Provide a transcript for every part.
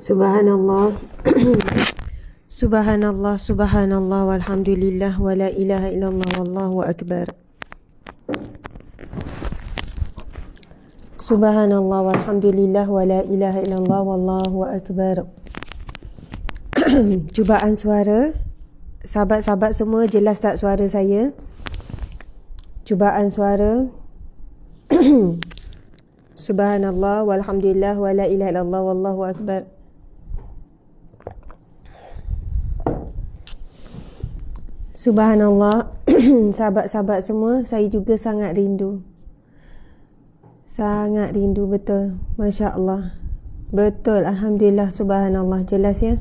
Subhanallah. Subhanallah, subhanallah, walhamdulillah, wa la ilaha illallah, wallahu akbar. Subhanallah, walhamdulillah, wa la ilaha illallah, wallahu akbar. Cubaan suara. Sahabat-sahabat semua, jelas tak suara saya? Cubaan suara. Subhanallah, walhamdulillah, wa la ilaha illallah, wallahu akbar. Subhanallah. Sahabat-sahabat semua, saya juga sangat rindu. Sangat rindu, betul. Masya Allah. Betul, alhamdulillah, subhanallah. Jelas ya.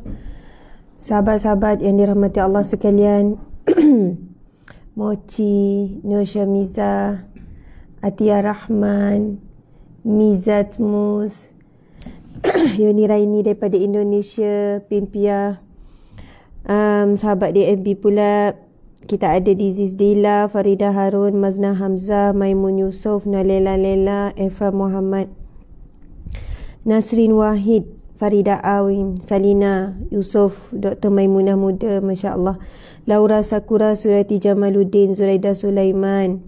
Sahabat-sahabat yang dirahmati Allah sekalian. Mochi, Nur Syamiza, Atia Rahman, Mizat Mus, Yoni Raini daripada Indonesia, Pimpia, sahabat DFB pula. Kita ada Diziz Dila, Farida Harun, Mazna Hamzah, Maimun Yusof, Nalela Lela, Eva Muhammad, Nasrin Wahid, Farida Awim, Salina Yusof, Dr. Maimunah Muda, Masya Allah, Laura Sakura, Surati Jamaluddin, Zuraida Sulaiman,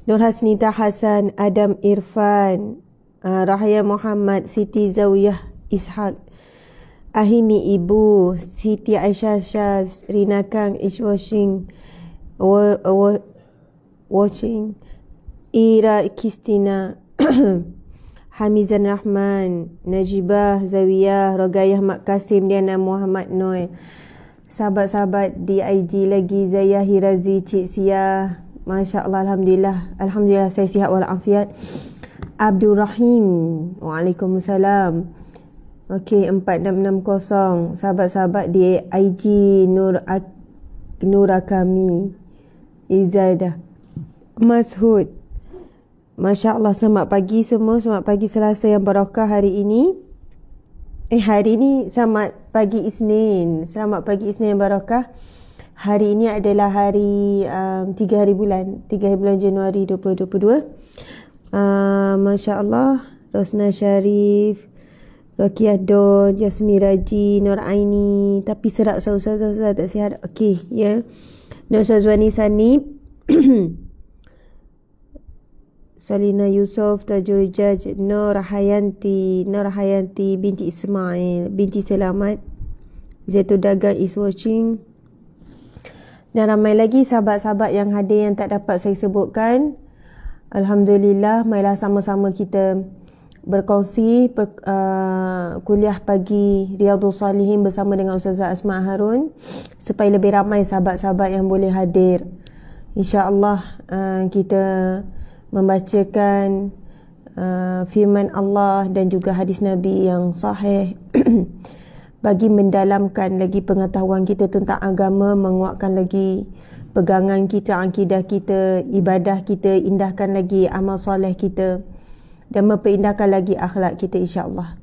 Nur Hasnita Hasan, Adam Irfan, Rahaya Muhammad, Siti Zawiyah Ishak, Ahimi Ibu, Siti Aisyah Syaz, Rina Kang, Ishwashing, Watching, Ira Kistina, Hamizan Rahman, Najibah Zawiyah, Rogayah Mak Kasim, Diana Muhammad Noy. Sahabat-sahabat di IG lagi, Zaya Hirazi, Cik Sia, Masya Allah, alhamdulillah. Alhamdulillah saya sihat walafiat. Abdul Rahim, Waalaikumsalam. Okey, 4660. Sahabat-sahabat di IG Nura Kami, Izadah, Mashud. Masya Allah, selamat pagi semua. Selamat pagi Selasa yang barakah hari ini. Hari ini selamat pagi Isnin. Selamat pagi Isnin yang barakah. Hari ini adalah hari 3 hari bulan Januari 2022. Masya Allah. Rosna Syarif, Rakiah Don, Jasmine Raji, Nur Aini. Tapi serak Ustaz tak sihat. Okey, ya. Nur Sazwani Sanib, Salina Yusof, Tajul Jaj, Nur Hayanti binti Ismail, binti Selamat, Zaitun Dagang is watching. Dan ramai lagi sahabat-sahabat yang hadir yang tak dapat saya sebutkan. Alhamdulillah, marilah sama-sama kita berkongsi kuliah pagi Riyadhus Salihin bersama dengan Ustazah Asma Harun, supaya lebih ramai sahabat-sahabat yang boleh hadir. InsyaAllah kita membacakan firman Allah dan juga hadis Nabi yang sahih bagi mendalamkan lagi pengetahuan kita tentang agama, menguatkan lagi pegangan kita, akidah kita, ibadah kita, indahkan lagi amal soleh kita dan memperindah lagi akhlak kita, insyaAllah.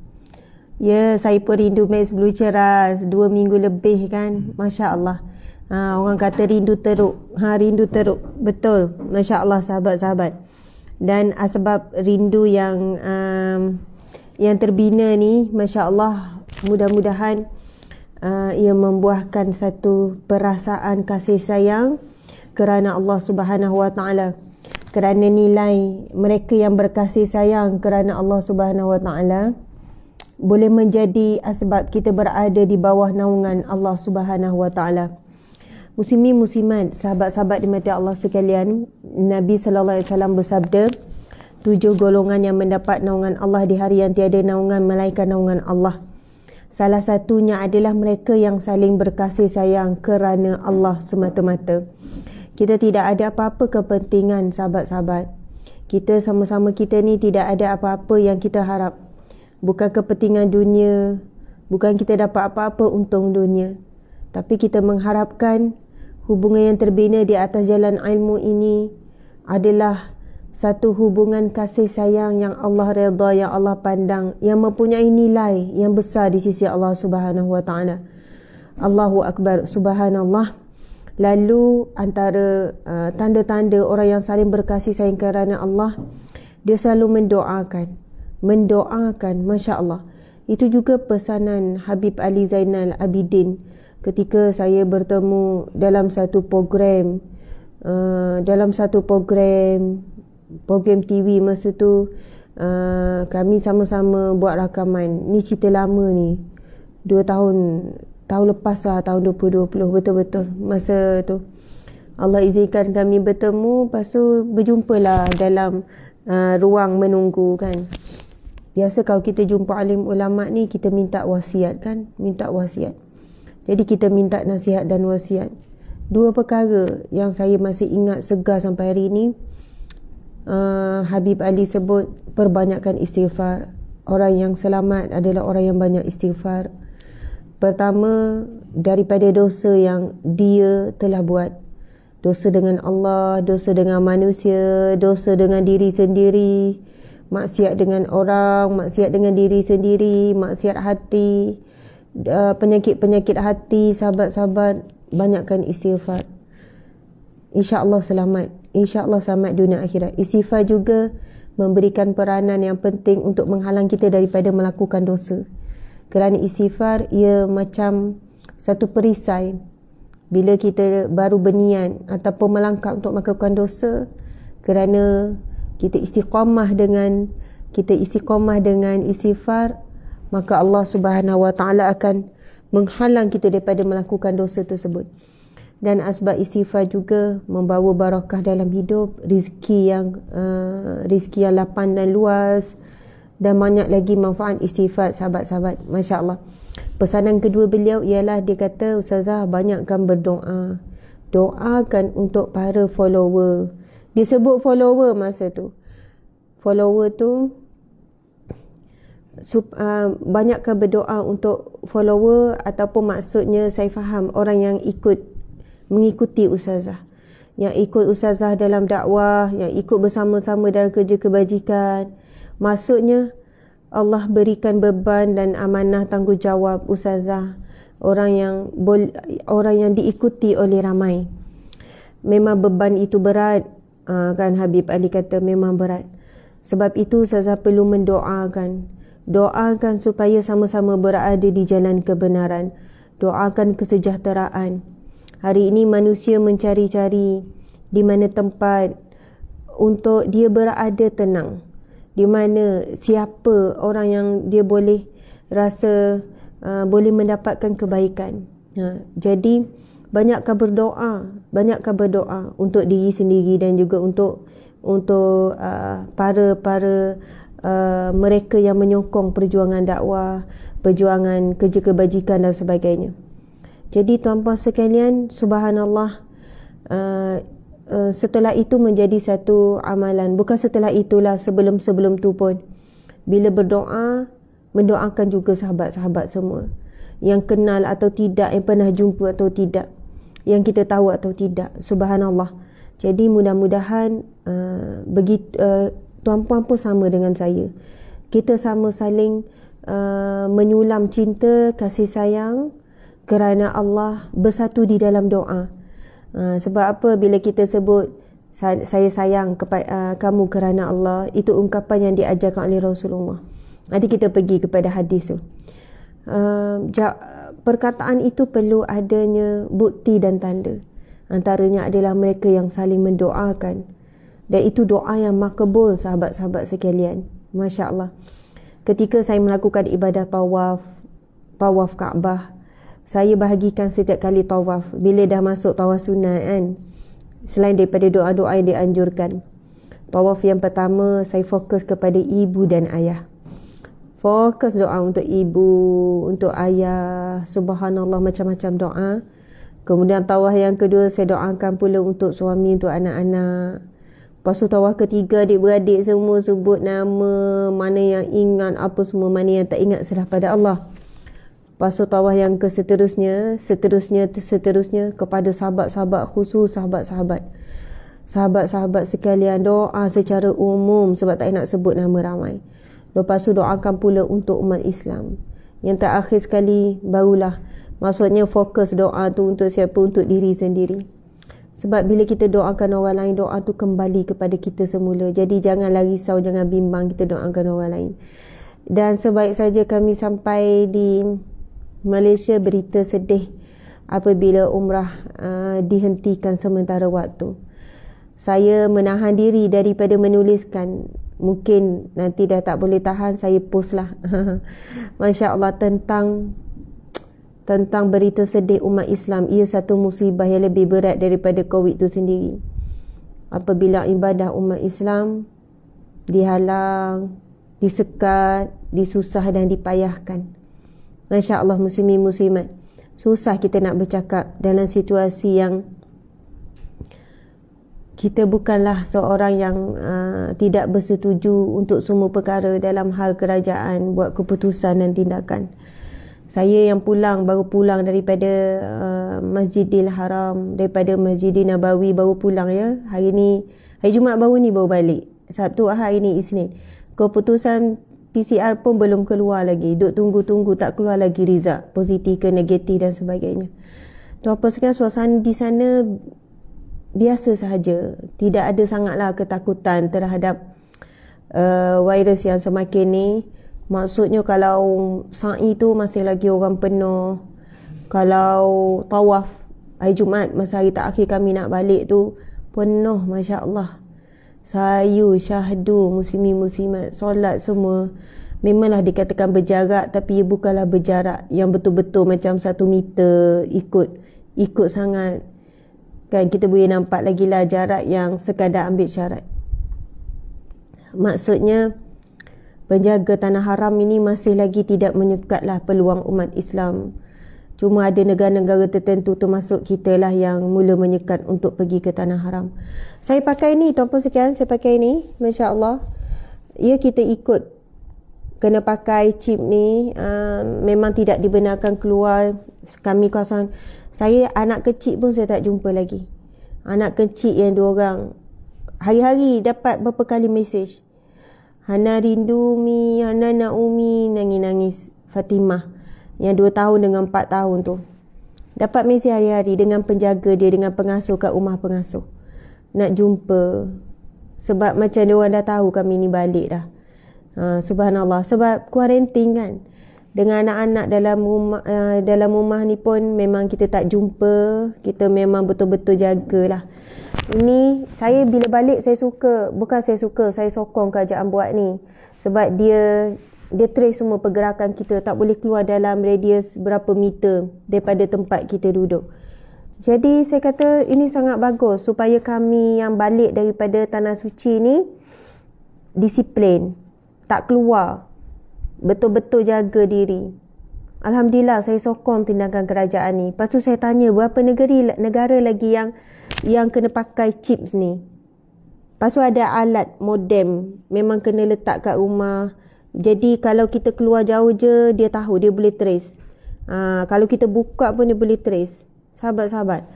Ya, saya pun rindu Max Blue Ceras 2 minggu lebih kan. Masya Allah. Orang kata rindu teruk. Rindu teruk. Betul. Masya Allah sahabat-sahabat. Dan sebab rindu yang terbina ni, Masya Allah, mudah-mudahan ia membuahkan satu perasaan kasih sayang kerana Allah Subhanahu Wa Taala, kerana nilai mereka yang berkasih sayang kerana Allah Subhanahu Wa Taala boleh menjadi asbab kita berada di bawah naungan Allah Subhanahu Wa Taala. Muslimin muslimat, sahabat-sahabat dimati Allah sekalian, Nabi sallallahu alaihi wasallam bersabda, 7 golongan yang mendapat naungan Allah di hari yang tiada naungan melainkan naungan Allah. Salah satunya adalah mereka yang saling berkasih sayang kerana Allah semata-mata. Kita tidak ada apa-apa kepentingan, sahabat-sahabat. Kita sama-sama kita ni tidak ada apa-apa yang kita harap. Bukan kepentingan dunia, bukan kita dapat apa-apa untung dunia. Tapi kita mengharapkan hubungan yang terbina di atas jalan ilmu ini adalah satu hubungan kasih sayang yang Allah redha, yang Allah pandang, yang mempunyai nilai yang besar di sisi Allah Subhanahu Wa Taala. Allahu Akbar, subhanallah. Lalu antara tanda-tanda orang yang saling berkasih sayang kerana Allah, dia selalu mendoakan, Masya Allah. Itu juga pesanan Habib Ali Zainal Abidin ketika saya bertemu dalam satu program program TV masa tu. Kami sama-sama buat rakaman. Ni cerita lama ni, 2 tahun lepas lah, tahun 2020 betul-betul. Masa tu Allah izinkan kami bertemu, lepas tu berjumpalah dalam ruang menunggu kan. Biasa kalau kita jumpa alim ulama ni, kita minta wasiat kan, minta wasiat. Jadi kita minta nasihat dan wasiat. 2 perkara yang saya masih ingat segar sampai hari ini. Habib Ali sebut perbanyakkan istighfar. Orang yang selamat adalah orang yang banyak istighfar. Pertama, daripada dosa yang dia telah buat. Dosa dengan Allah, dosa dengan manusia, dosa dengan diri sendiri, maksiat dengan orang, maksiat dengan diri sendiri, maksiat hati, penyakit-penyakit hati, sahabat-sahabat, banyakkan istighfar. InsyaAllah selamat. InsyaAllah selamat dunia akhirat. Istighfar juga memberikan peranan yang penting untuk menghalang kita daripada melakukan dosa. Kerana istighfar, ia macam satu perisai. Bila kita baru berniat ataupun melangkah untuk melakukan dosa, kerana kita istiqamah dengan istighfar, maka Allah Subhanahu Wa Taala akan menghalang kita daripada melakukan dosa tersebut. Dan asbab istighfar juga membawa barakah dalam hidup, rezeki yang lapang dan luas, dan banyak lagi manfaat istighfar, sahabat-sahabat. Masya-Allah. Pesanan kedua beliau ialah, dia kata, Ustazah, banyakkan berdoa. Doakan untuk para follower. Dia sebut follower masa tu. Follower tu, banyakkan berdoa untuk follower, ataupun maksudnya saya faham orang yang mengikuti Ustazah. Yang ikut Ustazah dalam dakwah, yang ikut bersama-sama dalam kerja kebajikan. Maksudnya, Allah berikan beban dan amanah tanggungjawab Ustazah, orang yang diikuti oleh ramai. Memang beban itu berat, kan Habib Ali kata memang berat. Sebab itu Ustazah perlu mendoakan. Doakan supaya sama-sama berada di jalan kebenaran. Doakan kesejahteraan. Hari ini manusia mencari-cari di mana tempat untuk dia berada tenang. Di mana siapa orang yang dia boleh rasa boleh mendapatkan kebaikan. Jadi banyakkan berdoa untuk diri sendiri dan juga untuk para mereka yang menyokong perjuangan dakwah, perjuangan kerja kebajikan dan sebagainya. Jadi tuan-puan sekalian, subhanallah, setelah itu menjadi satu amalan. Bukan setelah itulah, sebelum tu pun, bila berdoa, mendoakan juga sahabat-sahabat semua yang kenal atau tidak, yang pernah jumpa atau tidak, yang kita tahu atau tidak. Subhanallah. Jadi mudah-mudahan tuan-puan pun sama dengan saya. Kita sama saling menyulam cinta, kasih sayang kerana Allah, bersatu di dalam doa. Sebab apa? Bila kita sebut saya sayang kepada kamu kerana Allah, itu ungkapan yang diajarkan oleh Rasulullah. Nanti kita pergi kepada hadis tu. Perkataan itu perlu adanya bukti dan tanda. Antaranya adalah mereka yang saling mendoakan. Dan itu doa yang makbul, sahabat-sahabat sekalian. Masya Allah. Ketika saya melakukan ibadah tawaf Kaabah, saya bahagikan setiap kali tawaf. Bila dah masuk tawaf sunat kan, selain daripada doa-doa yang dianjurkan, tawaf yang pertama saya fokus kepada ibu dan ayah. Fokus doa untuk ibu, untuk ayah, subhanallah, macam-macam doa. Kemudian tawaf yang kedua saya doakan pula untuk suami, untuk anak-anak. Lepas tu tawaf ketiga, adik-beradik semua sebut nama, mana yang ingat apa semua, mana yang tak ingat serah pada Allah. Lepas tu tawaf yang ke seterusnya kepada sahabat-sahabat khusus, sahabat-sahabat sekalian, doa secara umum sebab tak nak sebut nama ramai. Lepas tu doakan pula untuk umat Islam. Yang terakhir sekali barulah, maksudnya fokus doa tu untuk siapa? Untuk diri sendiri. Sebab bila kita doakan orang lain, doa tu kembali kepada kita semula. Jadi janganlah risau, jangan bimbang kita doakan orang lain. Dan sebaik saja kami sampai di Malaysia, berita sedih apabila umrah dihentikan sementara waktu. Saya menahan diri daripada menuliskan. Mungkin nanti dah tak boleh tahan, saya post lah. Masya Allah, tentang berita sedih umat Islam. Ia satu musibah yang lebih berat daripada COVID itu sendiri. Apabila ibadah umat Islam dihalang, disekat, disusah dan dipayahkan. Masya Allah, muslimin muslimat, susah kita nak bercakap dalam situasi yang kita bukanlah seorang yang tidak bersetuju untuk semua perkara dalam hal kerajaan buat keputusan dan tindakan. Saya yang baru pulang daripada Masjidil Haram, daripada Masjidil Nabawi, baru pulang ya. Hari Jumaat baru ni baru balik. Sabtu, Ahad, hari ni Isnin. Keputusan PCR pun belum keluar lagi. Duk tunggu-tunggu, tak keluar lagi result, positif ke negatif dan sebagainya. Apa sekarang suasana di sana biasa sahaja. Tidak ada sangatlah ketakutan terhadap virus yang semakin ni. Maksudnya kalau sa'i tu masih lagi orang penuh. Kalau tawaf hari Jumaat, masa hari terakhir kami nak balik tu, penuh, Masya Allah. Sayu, syahdu, muslimin muslimat, solat semua. Memanglah dikatakan berjarak, tapi ia bukanlah berjarak yang betul-betul macam 1 meter ikut sangat. Kan kita boleh nampak lagi lah jarak yang sekadar ambil syarat. Maksudnya penjaga tanah haram ini masih lagi tidak menyekatlah peluang umat Islam. Cuma ada negara-negara tertentu termasuk kita lah yang mula menyekat untuk pergi ke tanah haram. Saya pakai ni, tuan-puan sekalian, saya pakai ni, Masya Allah. Ya, kita ikut kena pakai chip ni. Memang tidak dibenarkan keluar. Kami kawasan, saya anak kecil pun saya tak jumpa lagi. Anak kecil yang 2 orang hari-hari dapat berapa kali mesej, Hana rindu Mi, Hana nak Umi, nangis-nangis. Fatimah yang 2 tahun dengan 4 tahun tu dapat mesej hari-hari dengan penjaga dia, dengan pengasuh kat rumah pengasuh, nak jumpa. Sebab macam dia orang dah tahu kami ni balik dah. Subhanallah, sebab kuarantin kan, dengan anak-anak dalam rumah ni pun memang kita tak jumpa. Kita memang betul-betul jagalah. Ini saya bila balik saya sokong kerajaan buat ni. Sebab dia trace semua pergerakan kita. Tak boleh keluar dalam radius berapa meter daripada tempat kita duduk. Jadi saya kata ini sangat bagus supaya kami yang balik daripada Tanah Suci ni disiplin, tak keluar, betul-betul jaga diri. Alhamdulillah saya sokong tindakan kerajaan ni. Lepas tu saya tanya berapa negara lagi yang kena pakai chips ni. Lepas tu ada alat modem, memang kena letak kat rumah. Jadi kalau kita keluar jauh je, dia tahu, dia boleh trace. Kalau kita buka pun dia boleh trace. Sahabat-sahabat,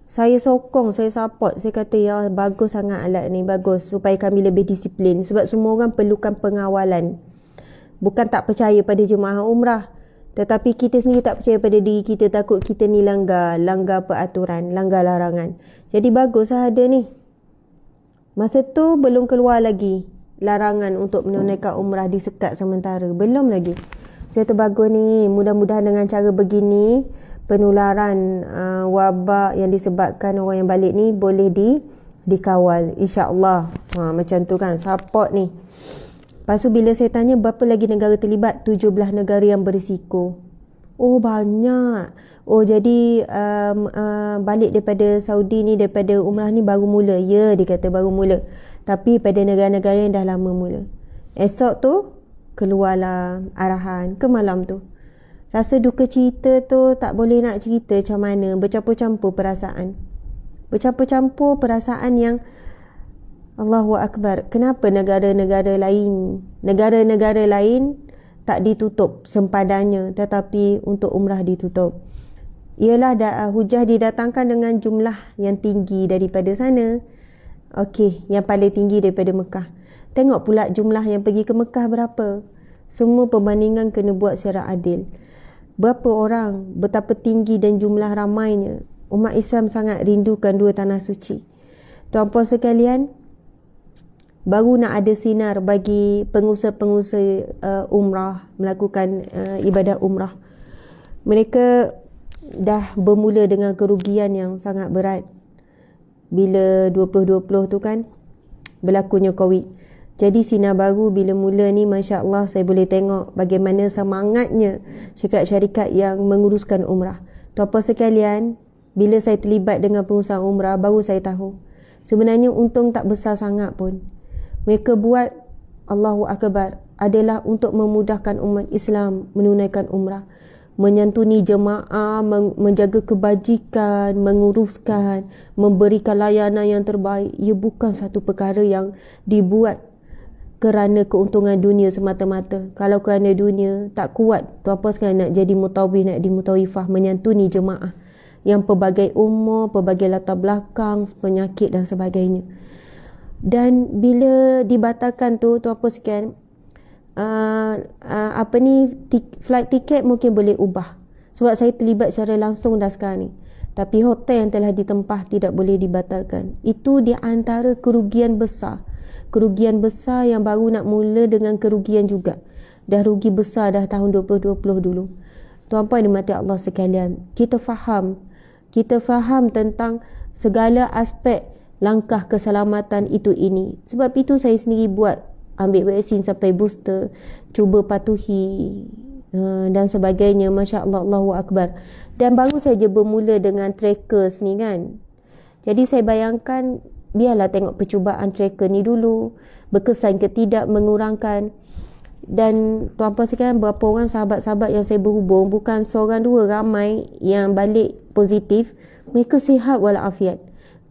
saya sokong, saya support. Saya kata ya bagus sangat alat ni, bagus supaya kami lebih disiplin. Sebab semua orang perlukan pengawalan. Bukan tak percaya pada jemaah umrah, tetapi kita sendiri tak percaya pada diri kita, takut kita ni langgar peraturan, langgar larangan. Jadi bagus lah ada ni. Masa tu belum keluar lagi larangan untuk menunaikan umrah, disekat sementara, belum lagi. Saya tu bagus ni. Mudah-mudahan dengan cara begini penularan wabak yang disebabkan orang yang balik ni boleh dikawal, insya-Allah. Macam tu kan, support ni. Lepas tu bila saya tanya berapa lagi negara terlibat, 17 negara yang berisiko. Oh banyak. Oh jadi balik daripada Saudi ni, daripada umrah ni baru mula. Ya, dia kata baru mula. Tapi pada negara-negara yang dah lama mula. Esok tu keluarlah arahan ke malam tu. Rasa duka cerita tu tak boleh nak cerita macam mana. Bercampur-campur perasaan. Bercampur-campur perasaan yang Allahu Akbar. Kenapa negara-negara lain tak ditutup sempadannya, tetapi untuk umrah ditutup? Ialah hujah didatangkan dengan jumlah yang tinggi daripada sana. Okey, yang paling tinggi daripada Mekah. Tengok pula jumlah yang pergi ke Mekah berapa. Semua perbandingan kena buat secara adil. Berapa orang, betapa tinggi dan jumlah ramainya. Umat Islam sangat rindukan 2 tanah suci. Tuan-puan sekalian, baru nak ada sinar bagi pengusaha-pengusaha umrah melakukan ibadah umrah. Mereka dah bermula dengan kerugian yang sangat berat bila 2020 tu kan berlakunya COVID. Jadi sinar baru bila mula ni, Masya Allah, saya boleh tengok bagaimana semangatnya syarikat-syarikat yang menguruskan umrah. Tuan-puan sekalian, bila saya terlibat dengan pengurusan umrah, baru saya tahu sebenarnya untung tak besar sangat pun. Mereka buat, Allahu Akbar, adalah untuk memudahkan umat Islam menunaikan umrah, menyantuni jemaah, menjaga kebajikan, menguruskan, memberikan layanan yang terbaik. Ia bukan satu perkara yang dibuat kerana keuntungan dunia semata-mata. Kalau kerana dunia, tak kuat tuan-puan sekalian nak jadi mutawif, nak jadi mutawifah, menyantuni jemaah yang pelbagai umur, pelbagai latar belakang, penyakit dan sebagainya. Dan bila dibatalkan tu, tuan-puan sekalian, flight tiket mungkin boleh ubah sebab saya terlibat secara langsung dah sekarang ni, tapi hotel yang telah ditempah tidak boleh dibatalkan. Itu di antara kerugian besar yang baru nak mula dengan kerugian juga. Dah rugi besar dah tahun 2020 dulu. Tuan-puan dimati Allah sekalian, kita faham tentang segala aspek langkah keselamatan ini. Sebab itu saya sendiri buat, ambil vaksin sampai booster, cuba patuhi dan sebagainya. Masya Allah, Allahu Akbar. Dan baru saja bermula dengan trackers ni kan. Jadi saya bayangkan, biarlah tengok percubaan tracker ni dulu, berkesan ke tidak, mengurangkan. Dan tuan-puan sekalian, berapa orang sahabat-sahabat yang saya berhubung, bukan seorang dua, ramai yang balik positif. Mereka sihat walafiat,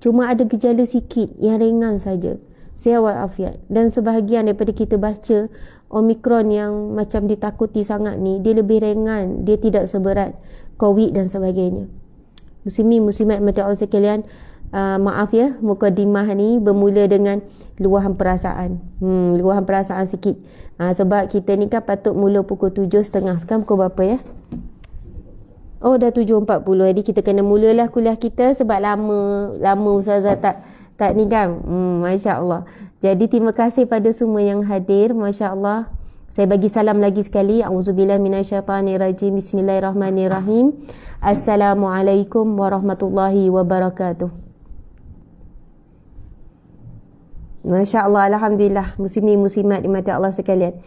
cuma ada gejala sikit yang ringan saja, sihat walafiat. Dan sebahagian daripada kita baca Omicron yang macam ditakuti sangat ni, dia lebih ringan, dia tidak seberat COVID dan sebagainya. Muslimin-muslimat mati Allah sekalian, maaf ya, mukadimah ni bermula dengan luahan perasaan. Luahan perasaan sikit. Sebab kita ni kan patut mula pukul 7.30. Sekarang pukul berapa ya? Oh, dah 7.40. Jadi kita kena mulalah kuliah kita sebab lama ustazah tak ni kan. Masya Allah. Jadi terima kasih pada semua yang hadir. Masya Allah. Saya bagi salam lagi sekali. A'udzubillah minasyaitanirrajim. Bismillahirrahmanirrahim. Assalamualaikum warahmatullahi wabarakatuh. Masya Allah, Alhamdulillah. Muslimin muslimat dimati Allah sekalian,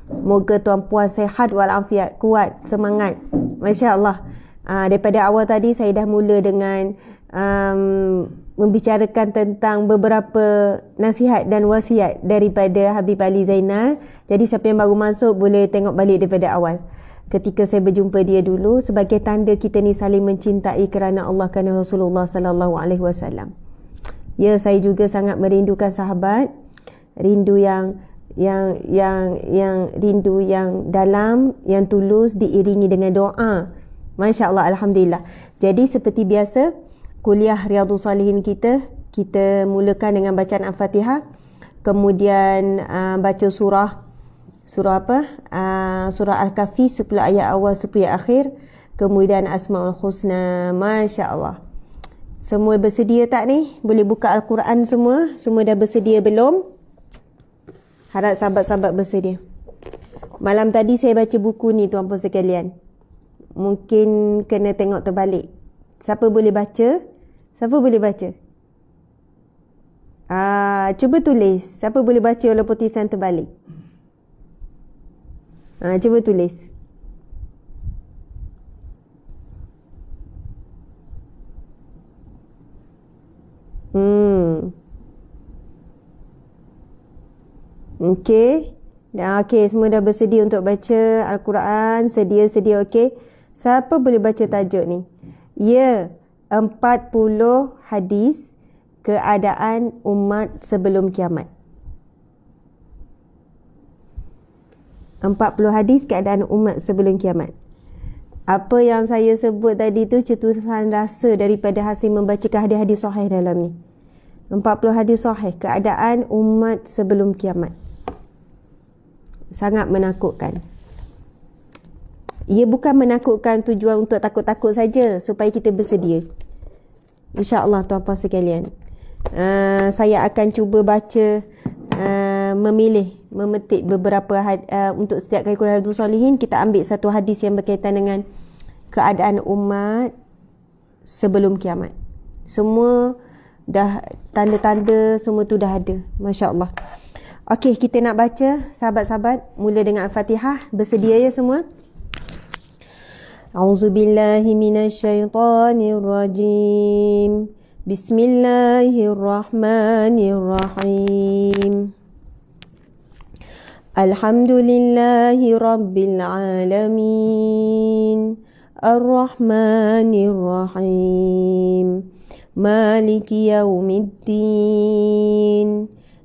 moga tuan-puan sehat walafiat, kuat, semangat. Masya Allah. Daripada awal tadi saya dah mula dengan membicarakan tentang beberapa nasihat dan wasiat daripada Habib Ali Zainal. Jadi siapa yang baru masuk boleh tengok balik daripada awal, ketika saya berjumpa dia dulu, sebagai tanda kita ni saling mencintai kerana Allah, kerana Rasulullah sallallahu alaihi wasallam. Ya, saya juga sangat merindukan sahabat, rindu yang rindu yang dalam, yang tulus, diiringi dengan doa. Masya Allah, Alhamdulillah. Jadi seperti biasa, kuliah Riyadhus Salihin kita mulakan dengan bacaan Al-Fatihah, kemudian baca surah apa? Surah Al-Kahfi 10 ayat awal 10 ayat akhir, kemudian Asmaul Husna. Masya Allah. Semua bersedia tak ni? Boleh buka Al-Quran semua? Semua dah bersedia belum? Harap sahabat-sahabat bersedia. Malam tadi saya baca buku ni tuan-puan sekalian. Mungkin kena tengok terbalik. Siapa boleh baca? Siapa boleh baca? Cuba tulis. Siapa boleh baca walaupun tulisan terbalik? Cuba tulis. Okey. Okey, semua dah bersedia untuk baca Al-Quran. Sedia-sedia, okey. Siapa boleh baca tajuk ni? Ya, 40 hadis keadaan umat sebelum kiamat. 40 hadis keadaan umat sebelum kiamat. Apa yang saya sebut tadi tu cetusan rasa daripada hasil membaca hadis-hadis sahih dalam ni. 40 hadis sahih keadaan umat sebelum kiamat. Sangat menakutkan. Ia bukan menakutkan tujuan untuk takut-takut saja, supaya kita bersedia. InsyaAllah tuan-puan sekalian. Saya akan cuba baca memetik beberapa untuk setiap kali Qul Huwallahu Solihin, kita ambil satu hadis yang berkaitan dengan keadaan umat sebelum kiamat. Semua dah tanda-tanda semua tu dah ada. Masya Allah. Okey, kita nak baca sahabat-sahabat, mula dengan Al-Fatihah. Bersedia ya semua? A'udzubillahi minasyaitonirrajim. Bismillahirrahmanirrahim. Alhamdulillahi rabbil alamin. Ar-Rahmanir-Rahim. Maliki yaumiddin.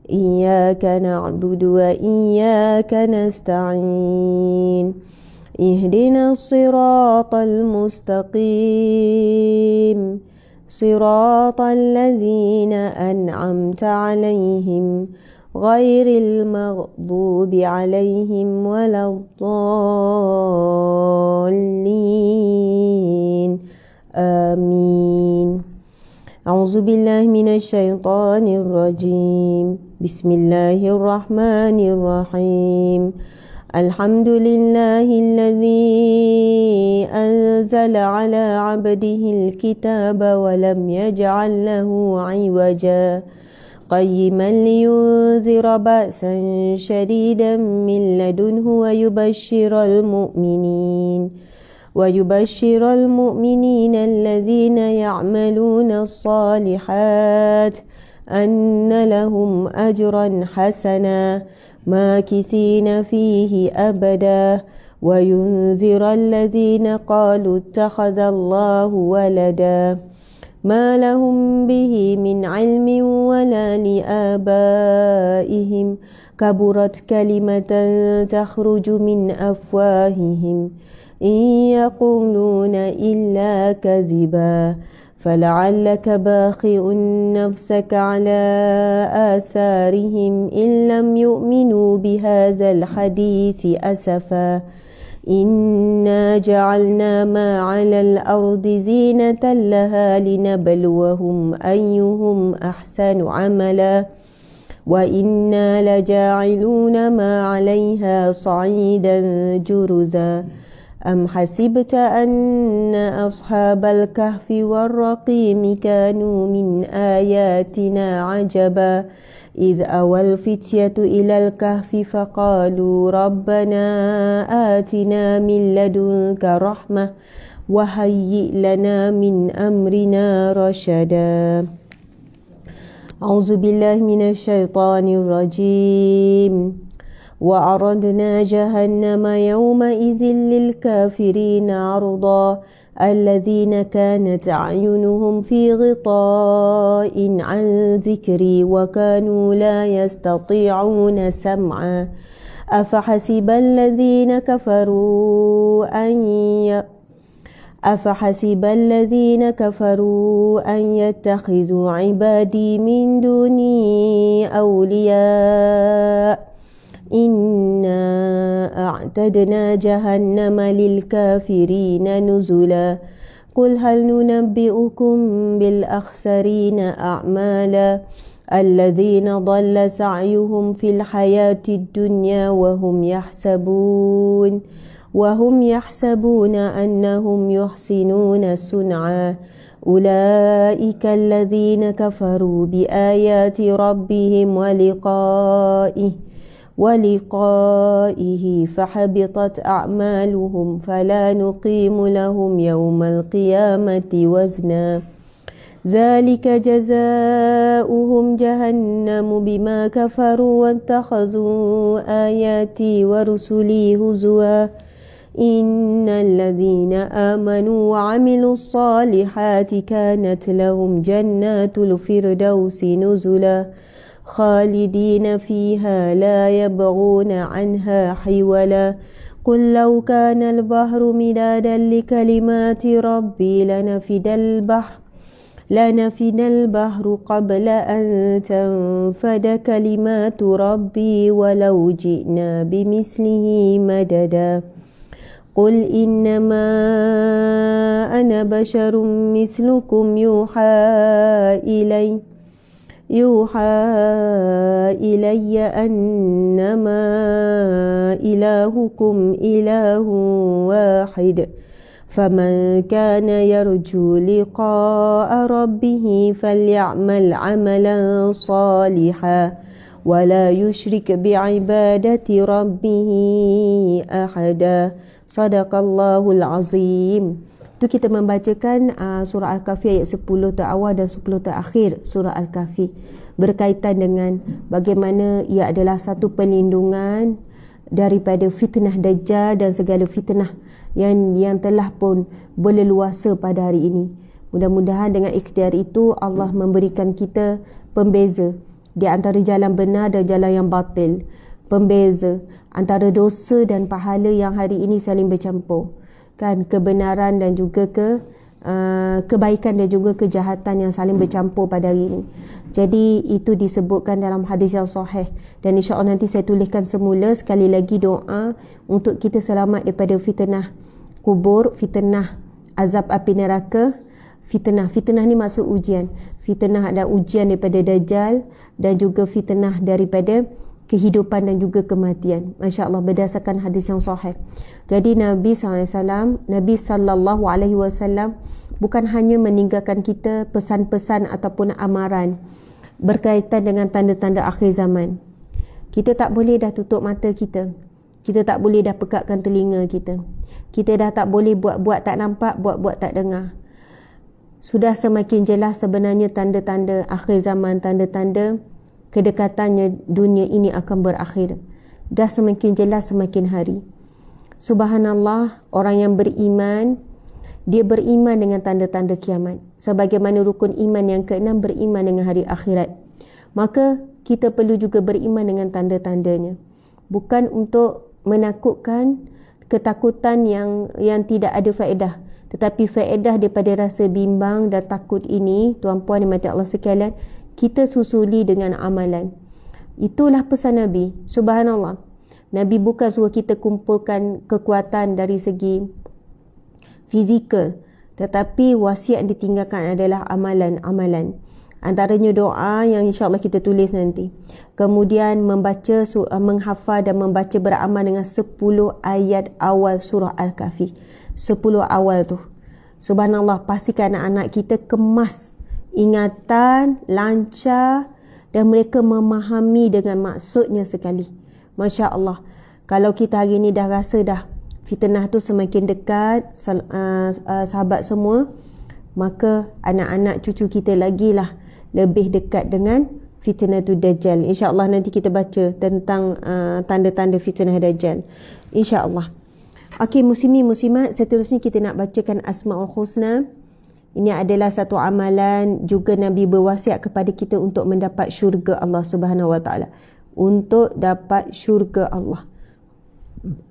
Iyyaka na'budu wa iyyaka nasta'in. Ihdinas siratal mustaqim. Siratal ladzina an'amta 'alaihim ghairil maghdubi 'alaihim waladdallin. Amin. A'udzu billahi minasyaitonir rajim. Bismillahirrahmanirrahim. Alhamdulillahilladzi anzala ala 'abdihil kitaba wa lam yaj'al lahu 'iwaja qayyiman liyunzira ba'san shadidan min ladunhu wa yubashshiral mu'minin allazina ya'maluna as-salihat anna lahum ajran hasana ماكثين فيه أبدا وينذر الذين قالوا اتخذ الله ولدا ما لهم به من علم ولا لآبائهم كبرت كلمة تخرج من أفواههم إن يقولون إلا كذبا فلعلك باخع نفسك على آثارهم إن لم يؤمنوا بهذا الحديث أسفا إنا جعلنا ما على الأرض زينة لها لنبلوهم أيهم أحسن عملا وإنا لجاعلون ما عليها صعيدا جرزا أم حسبت أن أصحاب الكهف والرقيم كانوا من آياتنا عجبا إذ أوى الفتية إلى الكهف فقالوا ربنا آتنا من لدنك رحمة وهيئ لنا من أمرنا رشدا. أعوذ بالله من الشيطان الرجيم. وعرضنا جهنم يومئذ للكافرين عرضا الذين كانت أعينهم في غطاء عن ذكري وكانوا لا يستطيعون سمعا أفحسب الذين كفروا أن يتخذوا عبادي من دوني أولياء إنا أعتدنا جهنم للكافرين نزلا قل هل ننبئكم بالأخسرين أعمالا الذين ضل سعيهم في الحياة الدنيا وهم يحسبون أنهم يحسنون صنعا أولئك الذين كفروا بآيات ربهم ولقائه فحبطت أعمالهم فلا نقيم لهم يوم القيامة وزنا ذلك جزاؤهم جهنم بما كفروا واتخذوا آياتي ورسلي هزوا إن الذين آمنوا وعملوا الصالحات كانت لهم جنات الفردوس نزلا خالدين فيها لا يبغون عنها حولا قل لو كان البحر مدادا لكلمات ربي لنفد البحر قبل أن تنفد كلمات ربي ولو جئنا بمثله مددا قل إنما أنا بشر مثلكم يوحى إلي أنما إلهكم إله واحد فمن كان يرجو لقاء ربه فليعمل عملا صالحا ولا يشرك بعبادة ربه أحدا صدق الله العظيم. Itu kita membacakan surah Al-Kahfi ayat 10 terawal dan 10 terakhir surah Al-Kahfi berkaitan dengan bagaimana ia adalah satu perlindungan daripada fitnah Dajjal dan segala fitnah yang telah pun berleluasa pada hari ini. Mudah-mudahan dengan ikhtiar itu Allah memberikan kita pembeza di antara jalan benar dan jalan yang batil, pembeza antara dosa dan pahala yang hari ini saling bercampur, kan, kebenaran dan juga kebaikan dan juga kejahatan yang saling bercampur pada hari ini. Jadi itu disebutkan dalam hadis yang sahih, dan insya-Allah nanti saya tuliskan semula sekali lagi doa untuk kita selamat daripada fitnah kubur, fitnah azab api neraka. Fitnah ni maksud ujian. Fitnah ada ujian daripada Dajjal dan juga fitnah daripada kehidupan dan juga kematian. Masya Allah, berdasarkan hadis yang sahih. Jadi Nabi SAW bukan hanya meninggalkan kita pesan-pesan ataupun amaran berkaitan dengan tanda-tanda akhir zaman. Kita tak boleh dah tutup mata kita. Kita tak boleh dah pekakkan telinga kita. Kita dah tak boleh buat-buat tak nampak, buat-buat tak dengar. Sudah semakin jelas sebenarnya tanda-tanda akhir zaman, tanda-tanda kedekatannya dunia ini akan berakhir. Dah semakin jelas semakin hari. Subhanallah, orang yang beriman, dia beriman dengan tanda-tanda kiamat. Sebagaimana rukun iman yang ke-6 beriman dengan hari akhirat. Maka kita perlu juga beriman dengan tanda-tandanya. Bukan untuk menakutkan, ketakutan yang tidak ada faedah. Tetapi faedah daripada rasa bimbang dan takut ini, tuan-puan dimati Allah sekalian, kita susuli dengan amalan. Itulah pesan Nabi. Subhanallah. Nabi bukan suruh kita kumpulkan kekuatan dari segi fizikal, tetapi wasiat yang ditinggalkan adalah amalan-amalan. Antaranya doa yang insya-Allah kita tulis nanti. Kemudian membaca, menghafal dan membaca beramal dengan 10 ayat awal surah Al-Kahfi. 10 awal tu. Subhanallah, pastikan anak-anak kita kemas ingatan, lancar dan mereka memahami dengan maksudnya sekali. Masya Allah. Kalau kita hari ni dah rasa dah fitnah tu semakin dekat, sahabat semua, maka anak-anak cucu kita lagi lah lebih dekat dengan fitnah tu Dajjal. InsyaAllah nanti kita baca tentang tanda-tanda fitnah Dajjal. InsyaAllah. Okey, muslimin-muslimat, seterusnya kita nak bacakan Asma'ul Husna. Ini adalah satu amalan juga Nabi berwasiat kepada kita untuk mendapat syurga Allah Subhanahu Wa Taala. Untuk dapat syurga Allah.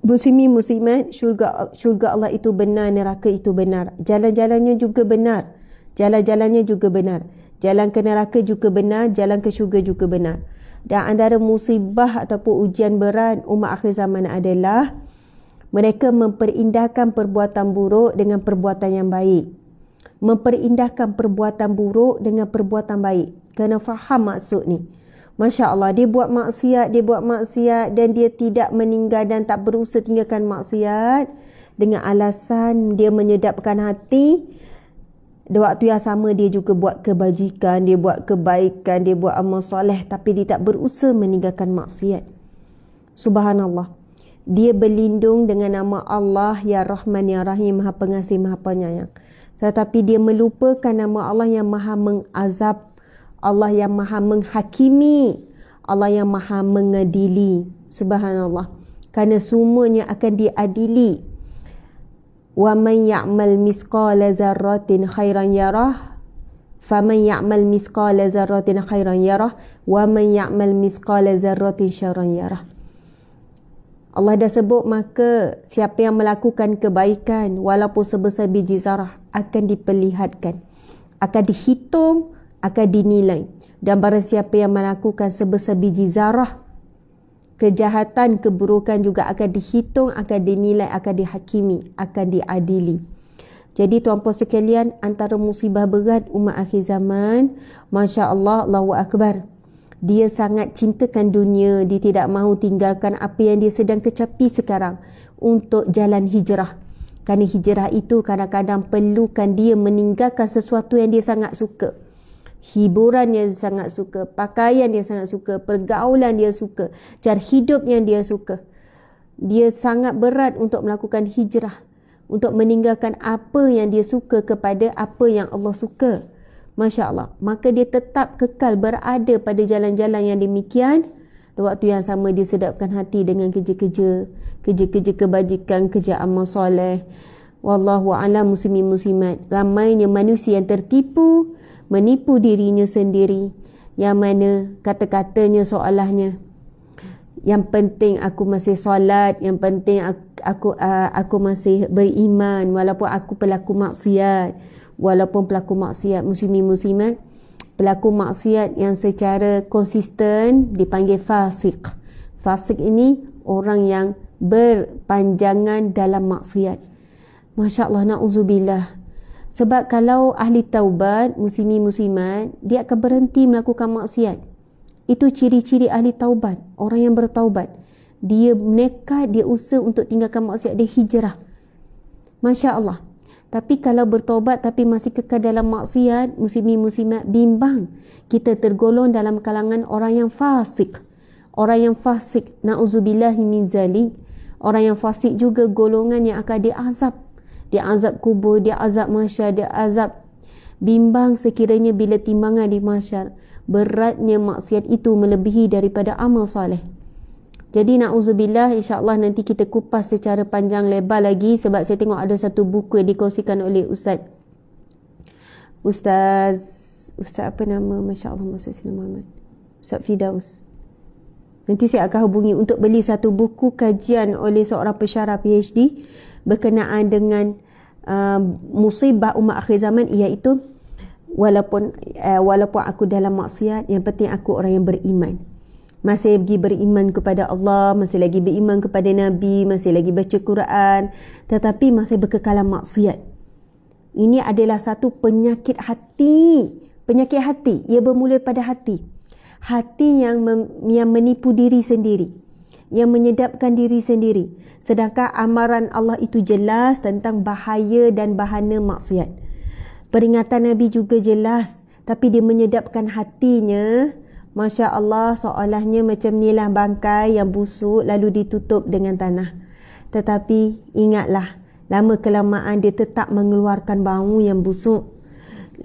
Muslimin muslimat, syurga Allah itu benar, neraka itu benar. Jalan-jalannya juga benar. Jalan-jalannya juga benar. Jalan ke neraka juga benar, jalan ke syurga juga benar. Dan antara musibah ataupun ujian berat umat akhir zaman adalah mereka memperindahkan perbuatan buruk dengan perbuatan yang baik. Memperindahkan perbuatan buruk dengan perbuatan baik. Kena faham maksud ni. Masya Allah, dia buat maksiat dan dia tidak meninggal dan tak berusaha tinggalkan maksiat dengan alasan dia menyedapkan hati. Di waktu yang sama dia juga buat kebajikan, dia buat kebaikan, dia buat amal soleh, tapi dia tak berusaha meninggalkan maksiat. Subhanallah. Dia berlindung dengan nama Allah Ya Rahman Ya Rahim, Maha Pengasih Maha Penyayang. Tetapi dia melupakan nama Allah yang Maha Mengazab, Allah yang Maha Menghakimi, Allah yang Maha Mengadili. Subhanallah. Kerana semuanya akan diadili. Wa man ya'mal misqala zarratin khairan yarah, faman ya'mal misqala zarratin khairan yarah, wa man ya'mal misqala zarratin syarran yarah. Allah dah sebut, maka siapa yang melakukan kebaikan walaupun sebesar biji zarah akan diperlihatkan, akan dihitung, akan dinilai. Dan barang siapa yang melakukan sebesar biji zarah kejahatan, keburukan juga akan dihitung, akan dinilai, akan dihakimi, akan diadili. Jadi tuan-puan sekalian, antara musibah berat umat akhir zaman, Masya Allah, Allahu Akbar, dia sangat cintakan dunia. Dia tidak mahu tinggalkan apa yang dia sedang kecapi sekarang untuk jalan hijrah. Kerana hijrah itu kadang-kadang perlukan dia meninggalkan sesuatu yang dia sangat suka. Hiburan yang dia sangat suka, pakaian dia sangat suka, pergaulan dia suka, cara hidup yang dia suka. Dia sangat berat untuk melakukan hijrah, untuk meninggalkan apa yang dia suka kepada apa yang Allah suka. Masya Allah. Maka dia tetap kekal berada pada jalan-jalan yang demikian. Waktu yang sama dia sedapkan hati dengan kerja-kerja kebajikan, kerja amal soleh. Wallahu a'lam muslimin muslimat. Ramainya manusia yang tertipu, menipu dirinya sendiri, yang mana kata-katanya seolahnya, yang penting aku masih solat, yang penting aku masih beriman walaupun aku pelaku maksiat. Walaupun pelaku maksiat, muslimin muslimat, pelaku maksiat yang secara konsisten dipanggil fasik. Fasik ini orang yang berpanjangan dalam maksiat. Masya Allah, na'udzubillah. Sebab kalau ahli taubat, muslimin muslimat, dia akan berhenti melakukan maksiat. Itu ciri-ciri ahli taubat, orang yang bertaubat. Dia nekat, dia usaha untuk tinggalkan maksiat, dia hijrah. Masya Allah. Tapi kalau bertaubat tapi masih kekal dalam maksiat, muslimin muslimat, bimbang. Kita tergolong dalam kalangan orang yang fasik. Orang yang fasik, na'udzubillahi min zalik. Orang yang fasik juga golongan yang akan diazab. Dia azab kubur, dia azab mahsyar, dia azab. Bimbang sekiranya bila timbangan di mahsyar, beratnya maksiat itu melebihi daripada amal soleh. Jadi na'udzubillah, insyaAllah nanti kita kupas secara panjang lebar lagi, sebab saya tengok ada satu buku yang dikongsikan oleh Ustaz apa nama, Masya Allah, Masa Sina Muhammad, Ustaz Fidaus. Nanti saya akan hubungi untuk beli satu buku kajian oleh seorang pensyarah PhD berkenaan dengan musibah umat akhir zaman, iaitu walaupun aku dalam maksiat, yang penting aku orang yang beriman. Masih lagi beriman kepada Allah, masih lagi beriman kepada Nabi, masih lagi baca Quran, tetapi masih berkekalan maksiat. Ini adalah satu penyakit hati. Penyakit hati, ia bermula pada hati. Hati yang menipu diri sendiri, yang menyedapkan diri sendiri. Sedangkan amaran Allah itu jelas tentang bahaya dan bahana maksiat. Peringatan Nabi juga jelas, tapi dia menyedapkan hatinya. Masya Allah, seolahnya macam inilah bangkai yang busuk lalu ditutup dengan tanah. Tetapi ingatlah, lama kelamaan dia tetap mengeluarkan bau yang busuk.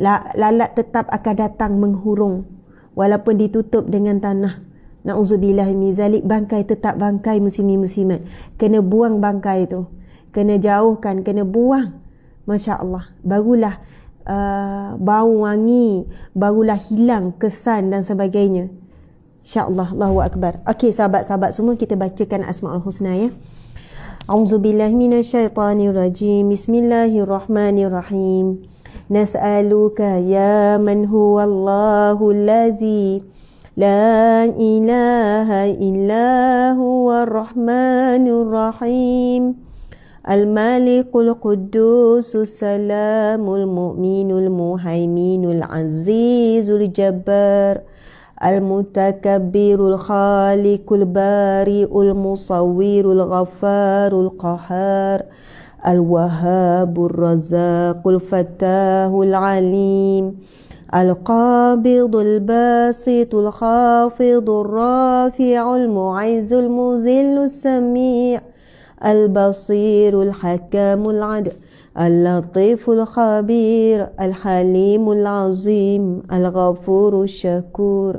Lalat tetap akan datang menghurung walaupun ditutup dengan tanah. Na'udzubillah min zalik, bangkai tetap bangkai, muslimin muslimat. Kena buang bangkai itu, kena jauhkan, kena buang. Masya Allah, barulah bau wangi, barulah hilang kesan dan sebagainya. InsyaAllah, Allahu Akbar. Okey sahabat-sahabat semua, kita bacakan Asma'ul Husna ya. A'udzubillahi minasyaitanirrajim. Bismillahirrahmanirrahim. Nas'aluka ya man huwallahu allazi la ilaha illa huwa rahmanur rahim. Al-Malikul Qudusus Salamul Mu'minul Muhaiminul Azizul Jabbar Al-Mutakabbirul Khaliqul Bari'ul Musawwirul Ghafarul Qahar Al-Wahhabur Razzaqul Fattahul Alim Al-Qabidul Basitul Khafidul Rafi'ul Mu'izzul Muzillus Sami' البصير الحكام العدل اللطيف الخبير الحليم العظيم الغفور الشكور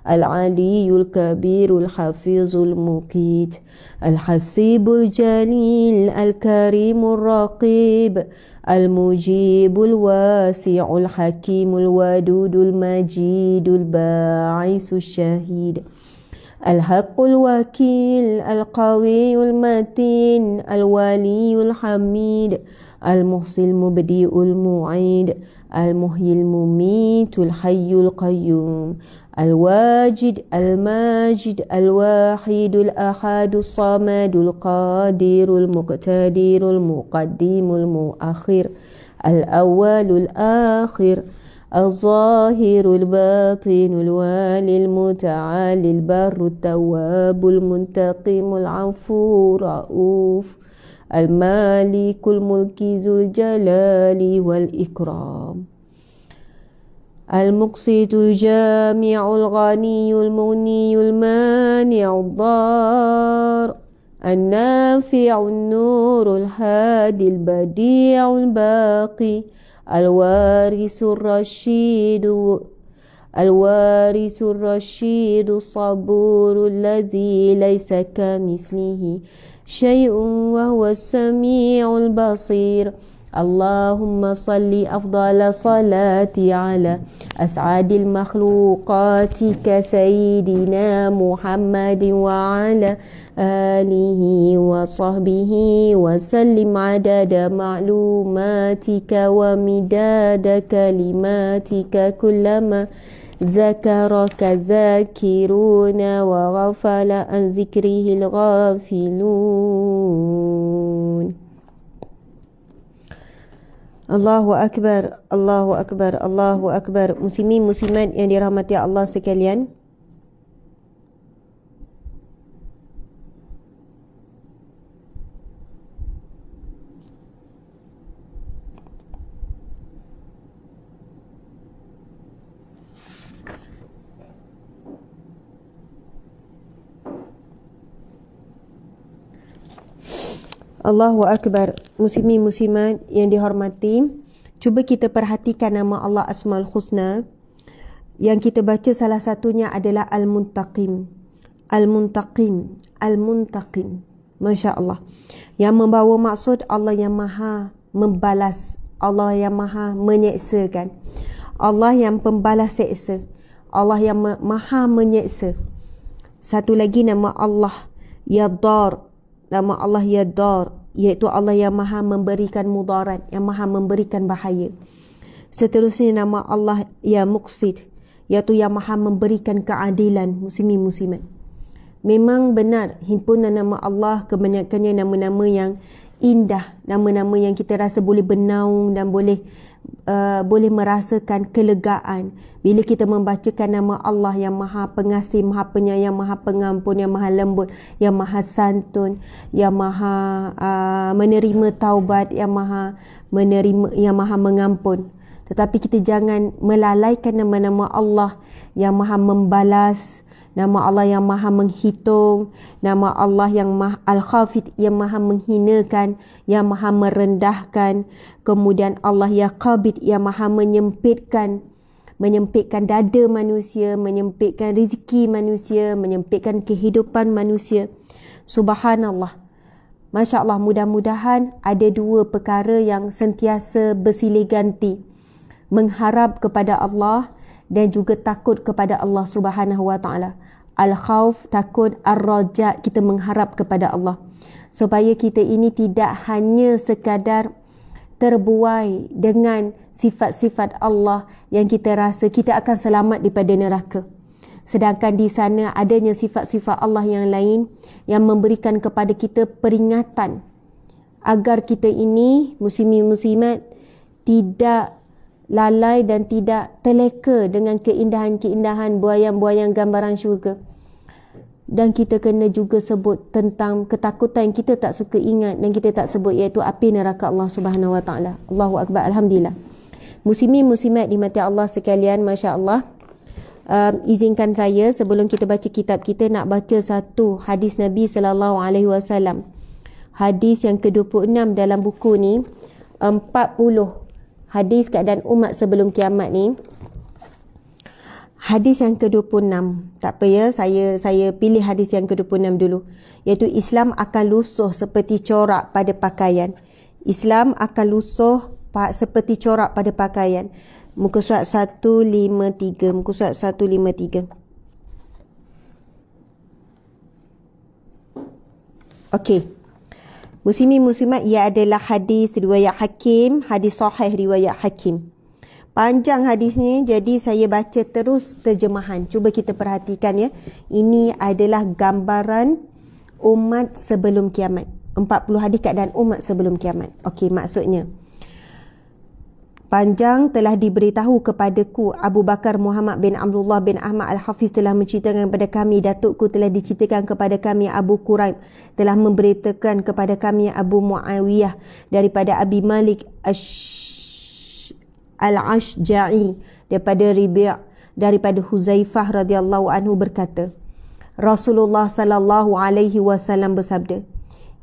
العلي الكبير الحفيظ المقيت الحسيب الجليل الكريم الرقيب المجيب الواسع الحكيم الودود المجيد الباعث الشهيد الحق الوكيل القوي المتين الولي الحميد المحصي المبدئ المعيد المحيي المميت الحي القيوم الواجد الماجد الواحد الأحد الصمد القادر المقتدر المقدم المؤخر الأول الآخر الظاهر الباطن الوالي المتعالي البر التواب المنتقم العفو الرؤوف المالك الملك ذو الجلال والإكرام المقسط الجامع الغني المغني المانع الضار النافع النور الهادي البديع الباقي الوارث الرشيد الصبور الذي ليس كمثله شيء وهو السميع البصير اللهم صل أفضل صلاة على أسعد المخلوقات كسيدنا محمد وعلى آله وصحبه وسلم عدد معلوماتك ومداد كلماتك كلما ذكرك الذاكرون وغفل عن ذكره الغافلون. Allahu Akbar, Allahu Akbar, Allahu Akbar. Muslimin muslimat yang dirahmati Allah sekalian, Allahu Akbar. Muslimin muslimat yang dihormati, cuba kita perhatikan nama Allah Asmaul Husna. Yang kita baca salah satunya adalah Al-Muntaqim. Al-Muntaqim, Al-Muntaqim. Masya Allah. Yang membawa maksud Allah yang maha membalas, Allah yang maha menyeksakan, Allah yang pembalas seksa, Allah yang maha menyeksa. Satu lagi nama Allah Ya-Dar. Nama Allah Ya-Dar, iaitu Allah yang maha memberikan mudarat, yang maha memberikan bahaya. Seterusnya nama Allah Ya-Muqsit, iaitu yang maha memberikan keadilan. Muslimin muslimat, memang benar himpunan nama Allah kebanyakannya nama-nama yang indah, nama-nama yang kita rasa boleh bernaung dan boleh merasakan kelegaan bila kita membacakan nama Allah yang maha pengasih, maha penyayang, maha pengampun, yang maha lembut, yang maha santun, yang maha menerima taubat, yang maha mengampun. Tetapi kita jangan melalaikan nama-nama Allah yang maha membalas, nama Allah yang maha menghitung, nama Allah yang maha Al-Khafid, yang maha menghinakan, yang maha merendahkan. Kemudian Allah ya Qabid, yang maha menyempitkan dada manusia, menyempitkan rezeki manusia, menyempitkan kehidupan manusia. Subhanallah. Masya Allah, mudah-mudahan ada dua perkara yang sentiasa bersilih ganti. Mengharap kepada Allah dan juga takut kepada Allah Subhanahu wa taala. Al-khauf, takut, ar-raja, kita mengharap kepada Allah. Supaya kita ini tidak hanya sekadar terbuai dengan sifat-sifat Allah yang kita rasa kita akan selamat daripada neraka. Sedangkan di sana adanya sifat-sifat Allah yang lain yang memberikan kepada kita peringatan agar kita ini muslimin muslimat tidak lalai dan tidak terleka dengan keindahan-keindahan buayan-buayan gambaran syurga. Dan kita kena juga sebut tentang ketakutan yang kita tak suka ingat dan kita tak sebut, iaitu api neraka Allah Subhanahu wa taala. Allahu Akbar. Alhamdulillah. Muslimin muslimat dimati Allah sekalian, masya-Allah. Izinkan saya sebelum kita baca kitab kita nak baca satu hadis Nabi sallallahu alaihi wasallam. Hadis yang ke-26 dalam buku ni, 40 hadis keadaan umat sebelum kiamat ni. Hadis yang ke-26. Tak apa ya, saya pilih hadis yang ke-26 dulu. Iaitu Islam akan lusuh seperti corak pada pakaian. Islam akan lusuh seperti corak pada pakaian. Muka surat 153. Muka surat 153. Okey. Muslimin muslimat, ia adalah hadis riwayat Hakim, hadis sahih riwayat Hakim. Panjang hadis ni, jadi saya baca terus terjemahan. Cuba kita perhatikan ya. Ini adalah gambaran umat sebelum kiamat. 40 hadis keadaan umat sebelum kiamat. Okey, maksudnya panjang telah diberitahu kepadaku, Abu Bakar Muhammad bin Abdullah bin Ahmad Al-Hafiz telah menceritakan kepada kami, datukku telah diceritakan kepada kami, Abu Quraib telah memberitakan kepada kami, Abu Muawiyah daripada Abi Malik Al-Ashja'i daripada Ribi' daripada Huzaifah radhiyallahu anhu berkata, Rasulullah sallallahu alaihi wasallam bersabda,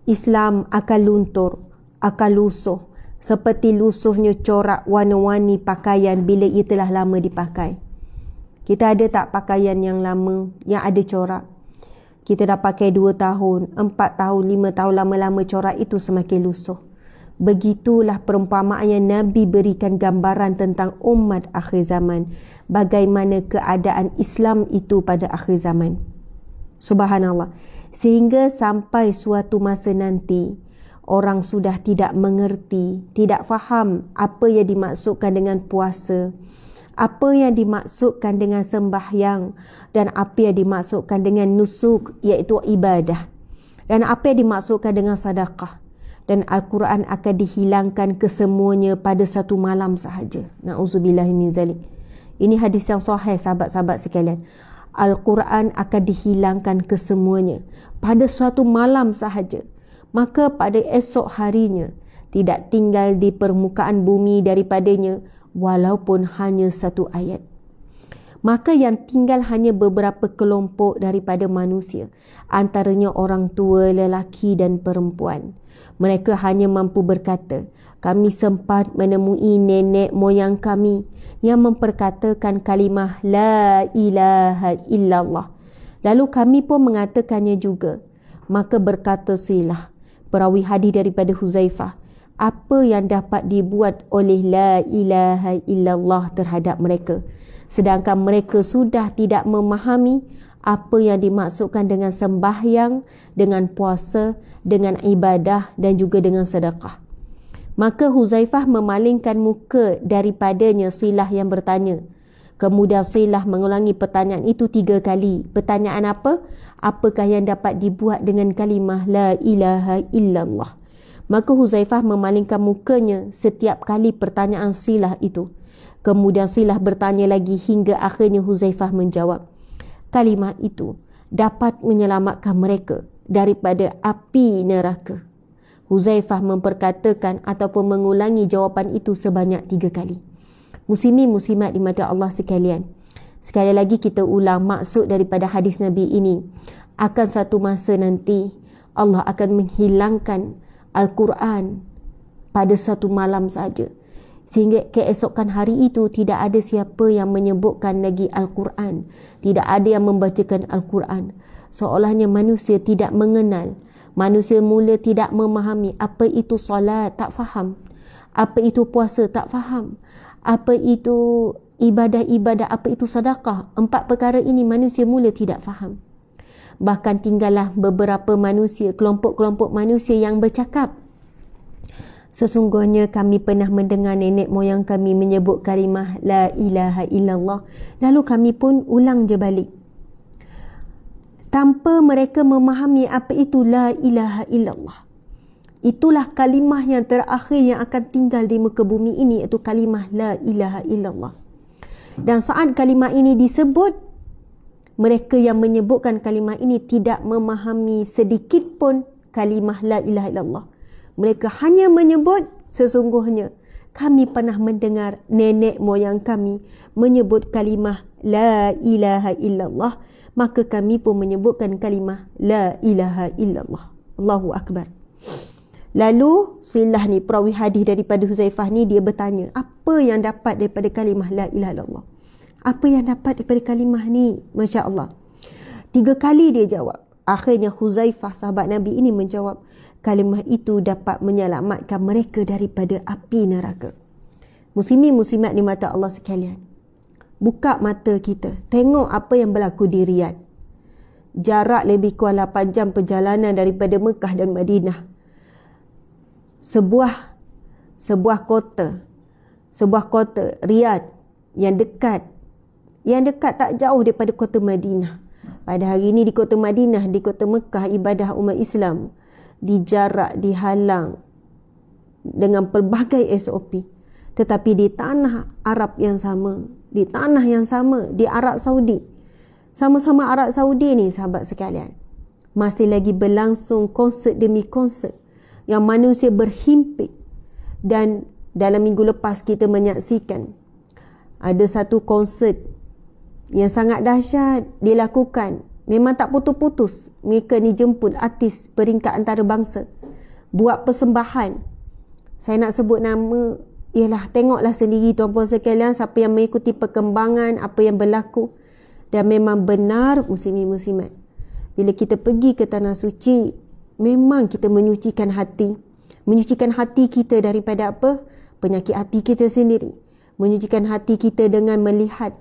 Islam akan luntur, akan lusuh seperti lusuhnya corak warna-warni pakaian bila ia telah lama dipakai. Kita ada tak pakaian yang lama, yang ada corak? Kita dah pakai 2 tahun, 4 tahun, 5 tahun, lama-lama corak itu semakin lusuh. Begitulah perumpamaan yang Nabi berikan gambaran tentang umat akhir zaman. Bagaimana keadaan Islam itu pada akhir zaman. Subhanallah. Sehingga sampai suatu masa nanti, orang sudah tidak mengerti, tidak faham apa yang dimaksudkan dengan puasa, apa yang dimaksudkan dengan sembahyang, dan apa yang dimaksudkan dengan nusuk, iaitu ibadah, dan apa yang dimaksudkan dengan sedekah. Dan Al-Quran akan dihilangkan kesemuanya pada satu malam sahaja. Na'udzubillahi min zalik. Ini hadis yang sahih, sahabat-sahabat sekalian. Al-Quran akan dihilangkan kesemuanya pada suatu malam sahaja. Maka pada esok harinya tidak tinggal di permukaan bumi daripadanya walaupun hanya 1 ayat. Maka yang tinggal hanya beberapa kelompok daripada manusia, antaranya orang tua, lelaki dan perempuan. Mereka hanya mampu berkata, kami sempat menemui nenek moyang kami yang memperkatakan kalimah La ilaha illallah. Lalu kami pun mengatakannya juga. Maka berkata silah perawi hadis daripada Huzaifah, apa yang dapat dibuat oleh La ilaha illallah terhadap mereka, sedangkan mereka sudah tidak memahami apa yang dimaksudkan dengan sembahyang, dengan puasa, dengan ibadah dan juga dengan sedekah. Maka Huzaifah memalingkan muka daripadanya Silah yang bertanya. Kemudian Silah mengulangi pertanyaan itu 3 kali. Pertanyaan apa? Apakah yang dapat dibuat dengan kalimah La ilaha illallah? Maka Huzaifah memalingkan mukanya setiap kali pertanyaan Silah itu. Kemudian Silah bertanya lagi hingga akhirnya Huzaifah menjawab, kalimah itu dapat menyelamatkan mereka daripada api neraka. Huzaifah memperkatakan ataupun mengulangi jawapan itu sebanyak 3 kali. Muslimin muslimat di mata Allah sekalian, sekali lagi kita ulang maksud daripada hadis Nabi ini. Akan satu masa nanti Allah akan menghilangkan Al-Quran pada satu malam saja, sehingga keesokan hari itu tidak ada siapa yang menyebutkan lagi Al-Quran, tidak ada yang membacakan Al-Quran. Seolahnya manusia tidak mengenal, manusia mula tidak memahami apa itu solat, tak faham. Apa itu puasa, tak faham. Apa itu ibadah-ibadah, apa itu sedekah. 4 perkara ini manusia mula tidak faham. Bahkan tinggallah beberapa manusia, kelompok-kelompok manusia yang bercakap, sesungguhnya kami pernah mendengar nenek moyang kami menyebut kalimah La ilaha illallah. Lalu kami pun ulang je balik. Tanpa mereka memahami apa itu La ilaha illallah. Itulah kalimah yang terakhir yang akan tinggal di muka bumi ini, iaitu kalimah La ilaha illallah. Dan saat kalimah ini disebut, mereka yang menyebutkan kalimah ini tidak memahami sedikit pun kalimah La ilaha illallah. Mereka hanya menyebut sesungguhnya kami pernah mendengar nenek moyang kami menyebut kalimah La ilaha illallah, maka kami pun menyebutkan kalimah La ilaha illallah. Allahu Akbar. Lalu Silah ni, perawi hadis daripada Huzaifah ni, dia bertanya, apa yang dapat daripada kalimah La ilaha illallah? Apa yang dapat daripada kalimah ni? Masya Allah. 3 kali dia jawab. Akhirnya Huzaifah, sahabat Nabi ini, menjawab, kalimah itu dapat menyelamatkan mereka daripada api neraka. Muslimin muslimat di mata Allah sekalian, buka mata kita, tengok apa yang berlaku di Riyadh. jarak lebih kurang 8 jam perjalanan daripada Mekah dan Madinah. Sebuah kota Riyadh yang dekat tak jauh daripada kota Madinah. Pada hari ini di kota Madinah, di kota Mekah, ibadah umat Islam dijarak, dihalang dengan pelbagai SOP. Tetapi di tanah Arab yang sama, di tanah yang sama, di Arab Saudi, sama-sama Arab Saudi ni sahabat sekalian, masih lagi berlangsung konsert demi konsert yang manusia berhimpit. Dan dalam minggu lepas kita menyaksikan ada satu konsert yang sangat dahsyat dilakukan. Memang tak putus-putus. Mereka ni jemput artis peringkat antarabangsa, buat persembahan. Saya nak sebut nama, ialah tengoklah sendiri tuan-puan sekalian, siapa yang mengikuti perkembangan apa yang berlaku. Dan memang benar muslimin-muslimat, bila kita pergi ke tanah suci, memang kita menyucikan hati kita daripada apa? Penyakit hati kita sendiri. Menyucikan hati kita dengan melihat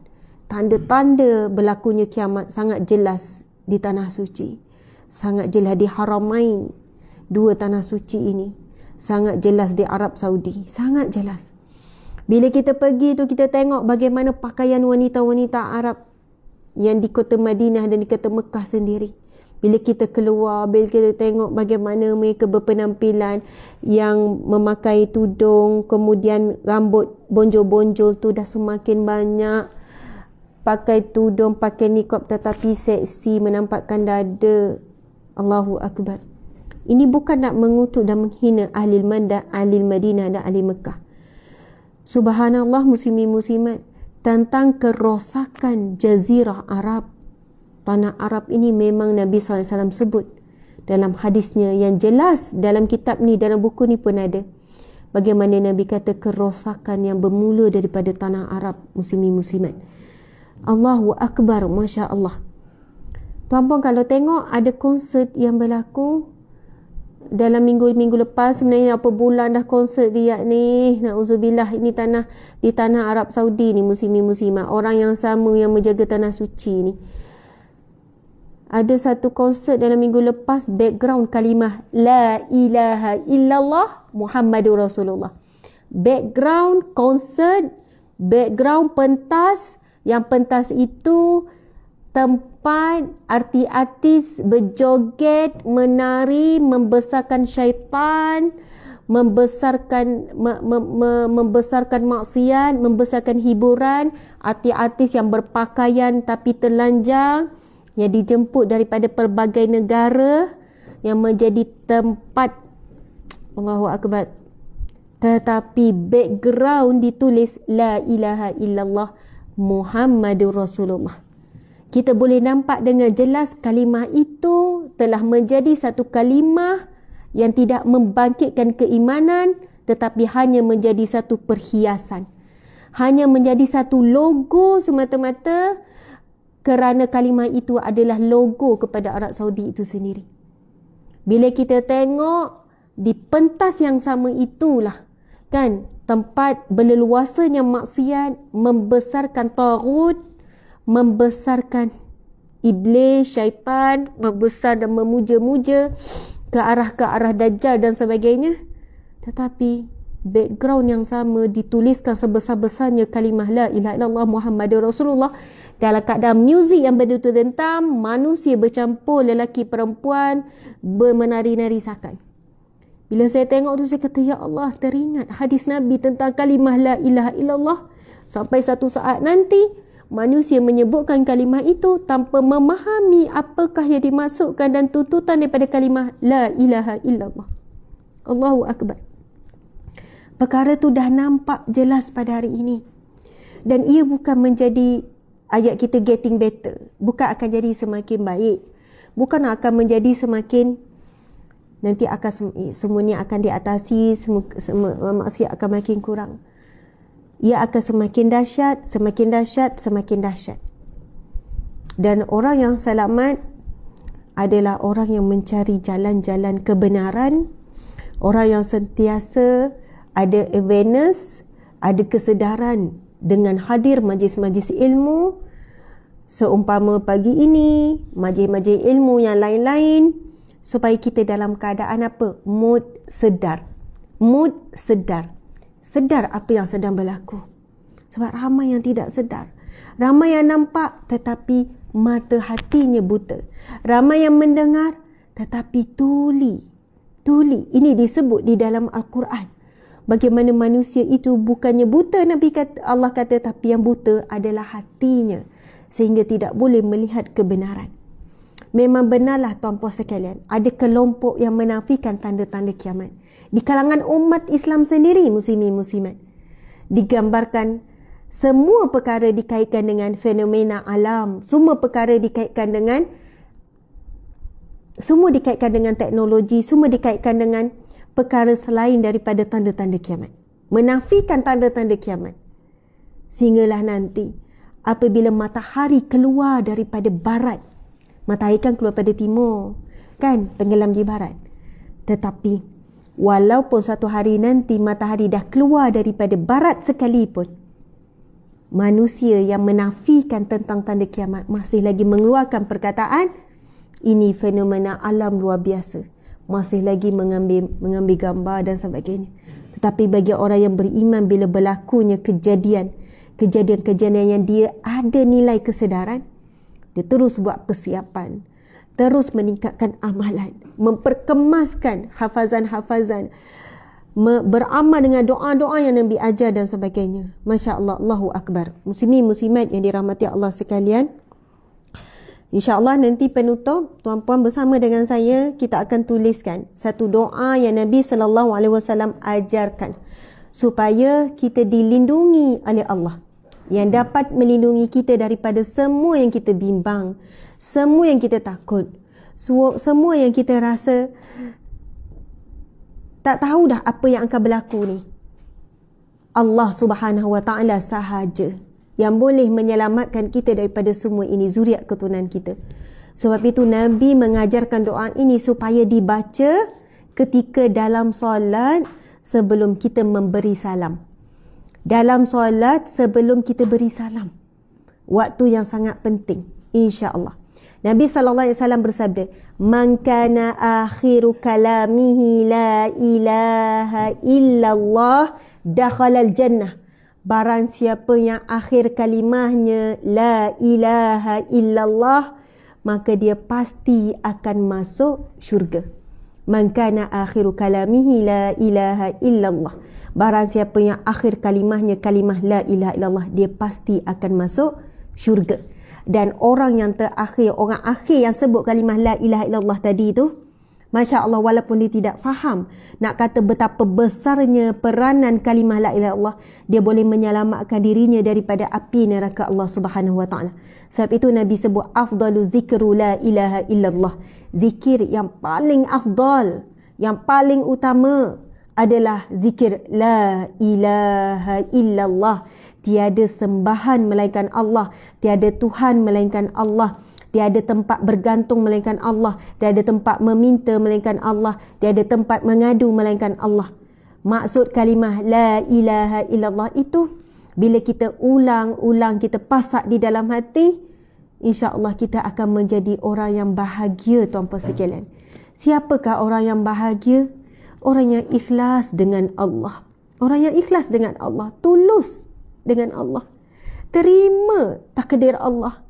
tanda-tanda berlakunya kiamat sangat jelas di tanah suci, sangat jelas di Haramain, dua tanah suci ini, sangat jelas di Arab Saudi, sangat jelas. Bila kita pergi tu, kita tengok bagaimana pakaian wanita-wanita Arab yang di kota Madinah dan di kota Mekah sendiri. Bila kita keluar, bila kita tengok bagaimana mereka berpenampilan yang memakai tudung, kemudian rambut bonjol-bonjol tu dah semakin banyak, pakai tudung, pakai niqab tetapi seksi, menampakkan dada. Allahu Akbar. Ini bukan nak mengutuk dan menghina ahli Madinah dan ahli Mekah. Subhanallah muslimin-muslimat, tentang kerosakan jazirah Arab, tanah Arab ini memang Nabi SAW sebut dalam hadisnya yang jelas dalam kitab ni, dalam buku ni pun ada. Bagaimana Nabi kata kerosakan yang bermula daripada tanah Arab, muslimin-muslimat. Allahu Akbar, Masya Allah. Tuan-puan kalau tengok ada konsert yang berlaku dalam minggu-minggu lepas, sebenarnya apa bulan dah konsert Riyadh ni, na'udzubillah, ini di tanah Arab Saudi ni, muslimin-muslimat, orang yang sama yang menjaga tanah suci ni. Ada satu konsert dalam minggu lepas, background kalimah La ilaha illallah Muhammadur Rasulullah. Background konsert, background pentas, yang pentas itu tempat artis berjoget, menari, membesarkan syaitan, membesarkan maksiat, membesarkan hiburan, artis-artis yang berpakaian tapi telanjang, yang dijemput daripada pelbagai negara, yang menjadi tempat Allahu Akbar. Tetapi background ditulis La ilaha illallah Muhammadur Rasulullah. Kita boleh nampak dengan jelas kalimah itu telah menjadi satu kalimah yang tidak membangkitkan keimanan, tetapi hanya menjadi satu perhiasan, hanya menjadi satu logo semata-mata, kerana kalimah itu adalah logo kepada Arab Saudi itu sendiri. Bila kita tengok di pentas yang sama itulah kan, tempat berleluasanya maksiat, membesarkan taghut, membesarkan iblis, syaitan, membesar dan memuja-muja ke arah Dajjal dan sebagainya. Tetapi background yang sama dituliskan sebesar-besarnya kalimah La ilaha illallah Muhammadur Rasulullah, dalam keadaan muzik yang begitu dentam, manusia bercampur lelaki perempuan bermenari-nari sakan. Bila saya tengok tu, saya kata ya Allah, teringat hadis Nabi tentang kalimah La ilaha illallah. Sampai satu saat nanti manusia menyebutkan kalimah itu tanpa memahami apakah yang dimaksudkan dan tuntutan daripada kalimah La ilaha illallah. Allahu Akbar. Perkara tu dah nampak jelas pada hari ini. Dan ia bukan menjadi ayat kita getting better. Bukan akan jadi semakin baik. Bukan akan menjadi semakin nanti akan semuanya akan diatasi, maksiat akan makin kurang. Ia akan semakin dahsyat, semakin dahsyat, semakin dahsyat. Dan orang yang selamat adalah orang yang mencari jalan-jalan kebenaran, orang yang sentiasa ada awareness, ada kesedaran dengan hadir majlis-majlis ilmu, Seumpama pagi ini, majlis-majlis ilmu yang lain-lain, supaya kita dalam keadaan apa? Mood sedar. Mood sedar. Sedar apa yang sedang berlaku. Sebab ramai yang tidak sedar. Ramai yang nampak tetapi mata hatinya buta. Ramai yang mendengar tetapi tuli. Tuli. Ini disebut di dalam Al-Quran. Bagaimana manusia itu bukannya buta, Allah kata, tapi yang buta adalah hatinya. Sehingga tidak boleh melihat kebenaran. Memang benarlah tuan-puan sekalian, ada kelompok yang menafikan tanda-tanda kiamat. Di kalangan umat Islam sendiri, muslimin muslimat, digambarkan semua perkara dikaitkan dengan fenomena alam, semua dikaitkan dengan teknologi, semua dikaitkan dengan perkara selain daripada tanda-tanda kiamat. Menafikan tanda-tanda kiamat. Sehinggalah nanti apabila matahari keluar daripada barat, matahari kan keluar pada timur, kan, tenggelam di barat. Tetapi walaupun satu hari nanti matahari dah keluar daripada barat sekalipun, manusia yang menafikan tentang tanda kiamat masih lagi mengeluarkan perkataan, ini fenomena alam luar biasa. Masih lagi mengambil gambar dan sebagainya. Tetapi bagi orang yang beriman, bila berlakunya kejadian yang dia ada nilai kesedaran, dia terus buat persiapan, terus meningkatkan amalan, memperkemaskan hafazan-hafazan, beramal dengan doa-doa yang Nabi ajar dan sebagainya. Masya Allah, Allahu Akbar. Muslimin muslimat yang dirahmati Allah sekalian, InsyaAllah nanti penutup, tuan-puan bersama dengan saya, kita akan tuliskan satu doa yang Nabi SAW ajarkan supaya kita dilindungi oleh Allah, yang dapat melindungi kita daripada semua yang kita bimbang, semua yang kita takut, semua yang kita rasa tak tahu dah apa yang akan berlaku ni. Allah Subhanahu Wa Taala sahaja yang boleh menyelamatkan kita daripada semua ini, zuriat keturunan kita. Sebab itu Nabi mengajarkan doa ini supaya dibaca ketika dalam solat sebelum kita memberi salam. Dalam solat sebelum kita beri salam. Waktu yang sangat penting, insya-Allah. Nabi SAW bersabda, "Man kana akhiru kalamihi la ilaha illallah dakhala al-jannah." Barang siapa yang akhir kalimahnya la ilaha illallah, maka dia pasti akan masuk syurga. Man kana akhiru kalamihi la ilaha illallah. Barang siapa yang akhir kalimahnya kalimah la ilaha illallah, dia pasti akan masuk syurga. Dan orang yang terakhir, orang akhir yang sebut kalimah la ilaha illallah tadi tu, Masya Allah, walaupun dia tidak faham nak kata betapa besarnya peranan kalimah la ilaha illallah, dia boleh menyelamatkan dirinya daripada api neraka Allah Subhanahu Wa Taala. Sebab itu Nabi sebut afdalu zikru la ilaha illallah. Zikir yang paling afdal, yang paling utama adalah zikir la ilaha illallah. Tiada sembahan melainkan Allah, tiada Tuhan melainkan Allah, tiada tempat bergantung melainkan Allah, tiada tempat meminta melainkan Allah, tiada tempat mengadu melainkan Allah. Maksud kalimah la ilaha illallah itu, bila kita ulang-ulang, kita pasak di dalam hati, insya-Allah kita akan menjadi orang yang bahagia, tuan-puan sekalian. Siapakah orang yang bahagia? Orang yang ikhlas dengan Allah. Orang yang ikhlas dengan Allah, tulus dengan Allah. Terima takdir Allah,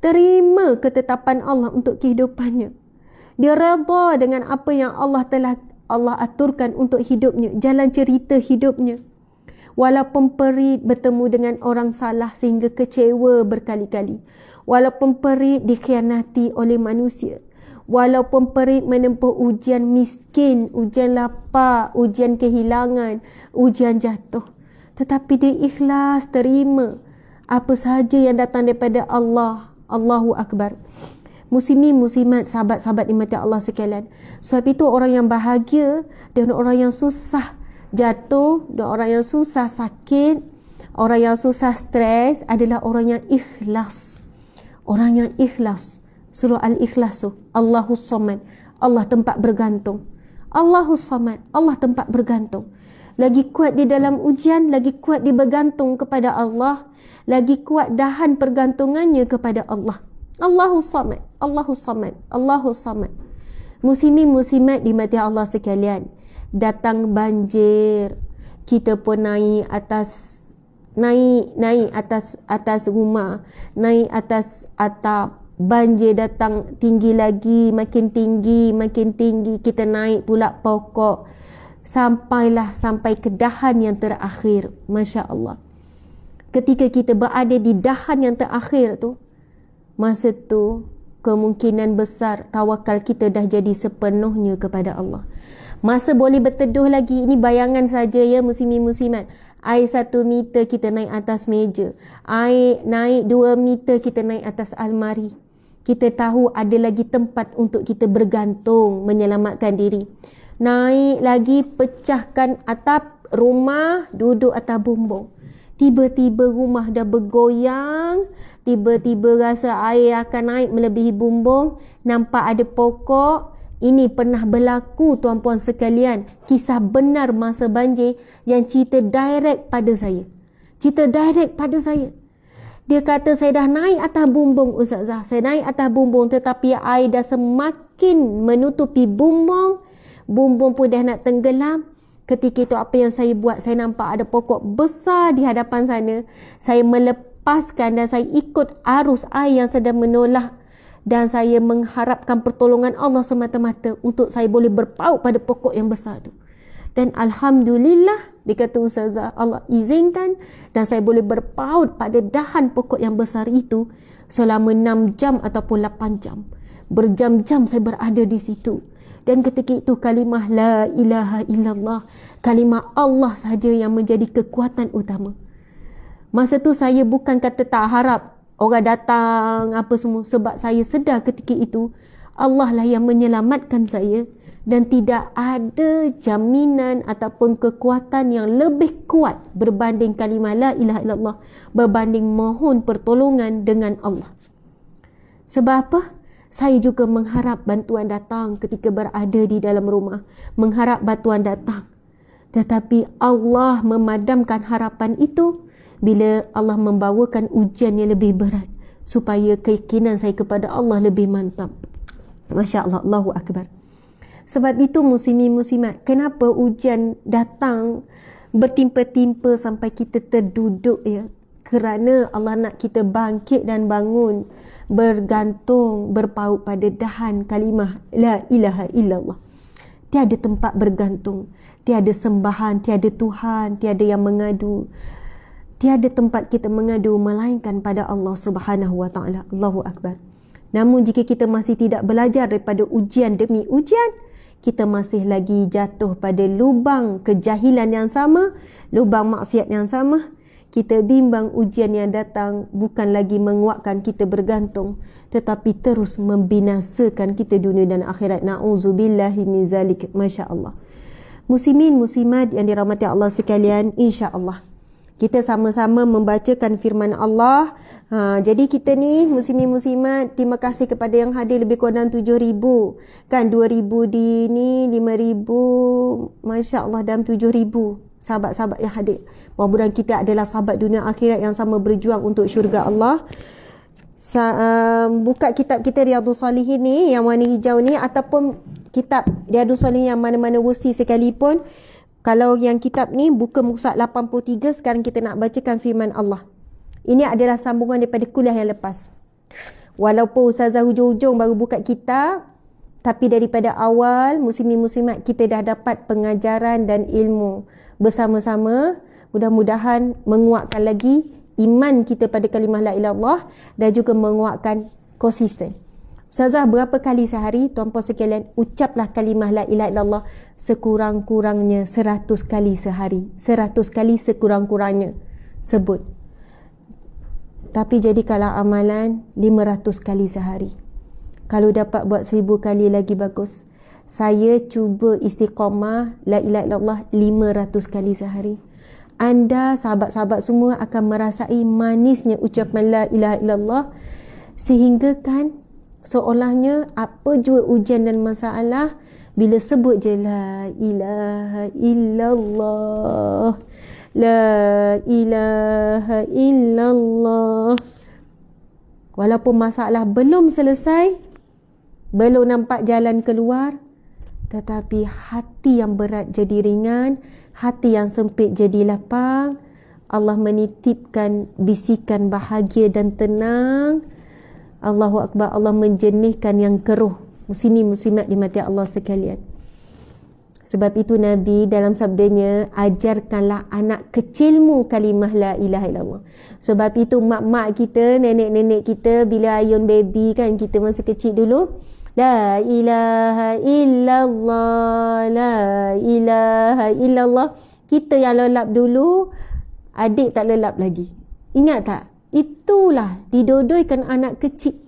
terima ketetapan Allah untuk kehidupannya. Dia redha dengan apa yang Allah aturkan untuk hidupnya, jalan cerita hidupnya. Walaupun perit bertemu dengan orang salah sehingga kecewa berkali-kali. Walaupun perit dikhianati oleh manusia. Walaupun perit menempuh ujian miskin, ujian lapar, ujian kehilangan, ujian jatuh. Tetapi dia ikhlas terima apa sahaja yang datang daripada Allah. Allahu Akbar. Muslimin muslimat, sahabat-sahabat dimati Allah sekalian. Sebab itu orang yang bahagia dan orang yang susah jatuh, dan orang yang susah sakit, orang yang susah stres adalah orang yang ikhlas. Orang yang ikhlas. Surah Al-Ikhlas tu, Allahus Samad, Allah tempat bergantung. Allahus Samad, Allah tempat bergantung. lagi kuat di dalam ujian, lagi kuat di bergantung kepada Allah, lagi kuat dahan pergantungannya kepada Allah. Allahus Samad, Allahus Samad, Allahus Samad. Muslimin muslimat dimati Allah sekalian, datang banjir, kita pun naik atas rumah, naik atas atap. Banjir datang tinggi lagi, makin tinggi, kita naik pula pokok, sampai ke dahan yang terakhir. Masya Allah, ketika kita berada di dahan yang terakhir tu, masa tu kemungkinan besar tawakal kita dah jadi sepenuhnya kepada Allah. Masa boleh berteduh lagi, ini bayangan saja ya muslimin muslimat. Air 1 meter kita naik atas meja, air naik 2 meter kita naik atas almari. Kita tahu ada lagi tempat untuk kita bergantung, menyelamatkan diri. Naik lagi, pecahkan atap rumah, duduk atas bumbung. Tiba-tiba rumah dah bergoyang, tiba-tiba rasa air akan naik melebihi bumbung, nampak ada pokok. Ini pernah berlaku tuan-puan sekalian, kisah benar masa banjir yang cerita direct pada saya. Dia kata, saya dah naik atas bumbung Ustazah, saya naik atas bumbung, tetapi air dah semakin menutupi bumbung pun dah nak tenggelam. Ketika itu apa yang saya buat? Saya nampak ada pokok besar di hadapan sana. Saya melepaskan dan saya ikut arus air yang sedang menolak, dan saya mengharapkan pertolongan Allah semata-mata untuk saya boleh berpaut pada pokok yang besar tu. Dan Alhamdulillah, dia kata Ustazah, Allah izinkan dan saya boleh berpaut pada dahan pokok yang besar itu selama 6 jam ataupun 8 jam. Berjam-jam saya berada di situ. Dan ketika itu kalimah la ilaha illallah, kalimah Allah sahaja yang menjadi kekuatan utama. Masa tu saya bukan kata tak harap orang datang apa semua, sebab saya sedar ketika itu Allah lah yang menyelamatkan saya. Dan tidak ada jaminan ataupun kekuatan yang lebih kuat berbanding kalimah la ilaha illallah, berbanding mohon pertolongan dengan Allah. Sebab apa? Saya juga mengharap bantuan datang ketika berada di dalam rumah, mengharap bantuan datang. Tetapi Allah memadamkan harapan itu bila Allah membawakan ujian yang lebih berat, supaya keyakinan saya kepada Allah lebih mantap. Masya Allah, Allahu Akbar. Sebab itu muslimin muslimat, kenapa ujian datang bertimpa-timpa sampai kita terduduk ya? Kerana Allah nak kita bangkit dan bangun, bergantung, berpaut pada dahan kalimah la ilaha illallah. Tiada tempat bergantung, tiada sembahan, tiada Tuhan, tiada yang mengadu, tiada tempat kita mengadu melainkan pada Allah Subhanahu wa taala. Allahu Akbar. Namun jika kita masih tidak belajar daripada ujian demi ujian, kita masih lagi jatuh pada lubang kejahilan yang sama, lubang maksiat yang sama. Kita bimbang ujian yang datang bukan lagi menguatkan kita bergantung, tetapi terus membinasakan kita dunia dan akhirat. Na'udzubillahi min zalik. Masya Allah. Muslimin muslimat yang dirahmati Allah sekalian, insya Allah kita sama-sama membacakan firman Allah. Jadi kita ni muslimin muslimat, terima kasih kepada yang hadir lebih kurang 7,000 kan, 2,000 di ni, 5,000, Masya Allah, dan 7,000 sahabat-sahabat yang hadir. Mudah-mudahan kita adalah sahabat dunia akhirat yang sama berjuang untuk syurga Allah. Buka kitab kita Riyadhus Salihin ni yang warna hijau ni, ataupun kitab Riyadhus Salihin yang mana-mana versi sekalipun. Kalau yang kitab ni buka muka 83, sekarang kita nak bacakan firman Allah. Ini adalah sambungan daripada kuliah yang lepas. Walaupun Ustazah hujung-hujung baru buka kitab, tapi daripada awal muslimin muslimat kita dah dapat pengajaran dan ilmu bersama-sama. Mudah-mudahan menguatkan lagi iman kita pada kalimah la ilaha illallah dan juga menguatkan konsisten. Ustazah, berapa kali sehari tuan-puan sekalian ucaplah kalimah la ilaha illallah sekurang-kurangnya 100 kali sehari. 100 kali sekurang-kurangnya sebut. Tapi jadikanlah amalan 500 kali sehari. Kalau dapat buat 1000 kali lagi bagus. Saya cuba istiqamah la ilaha illallah 500 kali sehari. Anda sahabat-sahabat semua akan merasai manisnya ucapan la ilaha illallah, sehingga kan seolahnya apa jua ujian dan masalah, Bila sebut je la ilaha illallah, la ilaha illallah, walaupun masalah belum selesai, belum nampak jalan keluar, tetapi hati yang berat jadi ringan, hati yang sempit jadi lapang. Allah menitipkan bisikan bahagia dan tenang. Allahu Akbar. Allah menjernihkan yang keruh. Muslimin muslimat dimati Allah sekalian. Sebab itu Nabi dalam sabdanya, ajarkanlah anak kecilmu kalimah la ilaha illallah. Sebab itu mak-mak kita, nenek-nenek kita, bila ayun baby kan, kita masa kecil dulu, la ilaha illallah, la ilaha illallah. Kita yang lelap dulu, adik tak lelap lagi. Ingat tak? Itulah didodoikan anak kecil.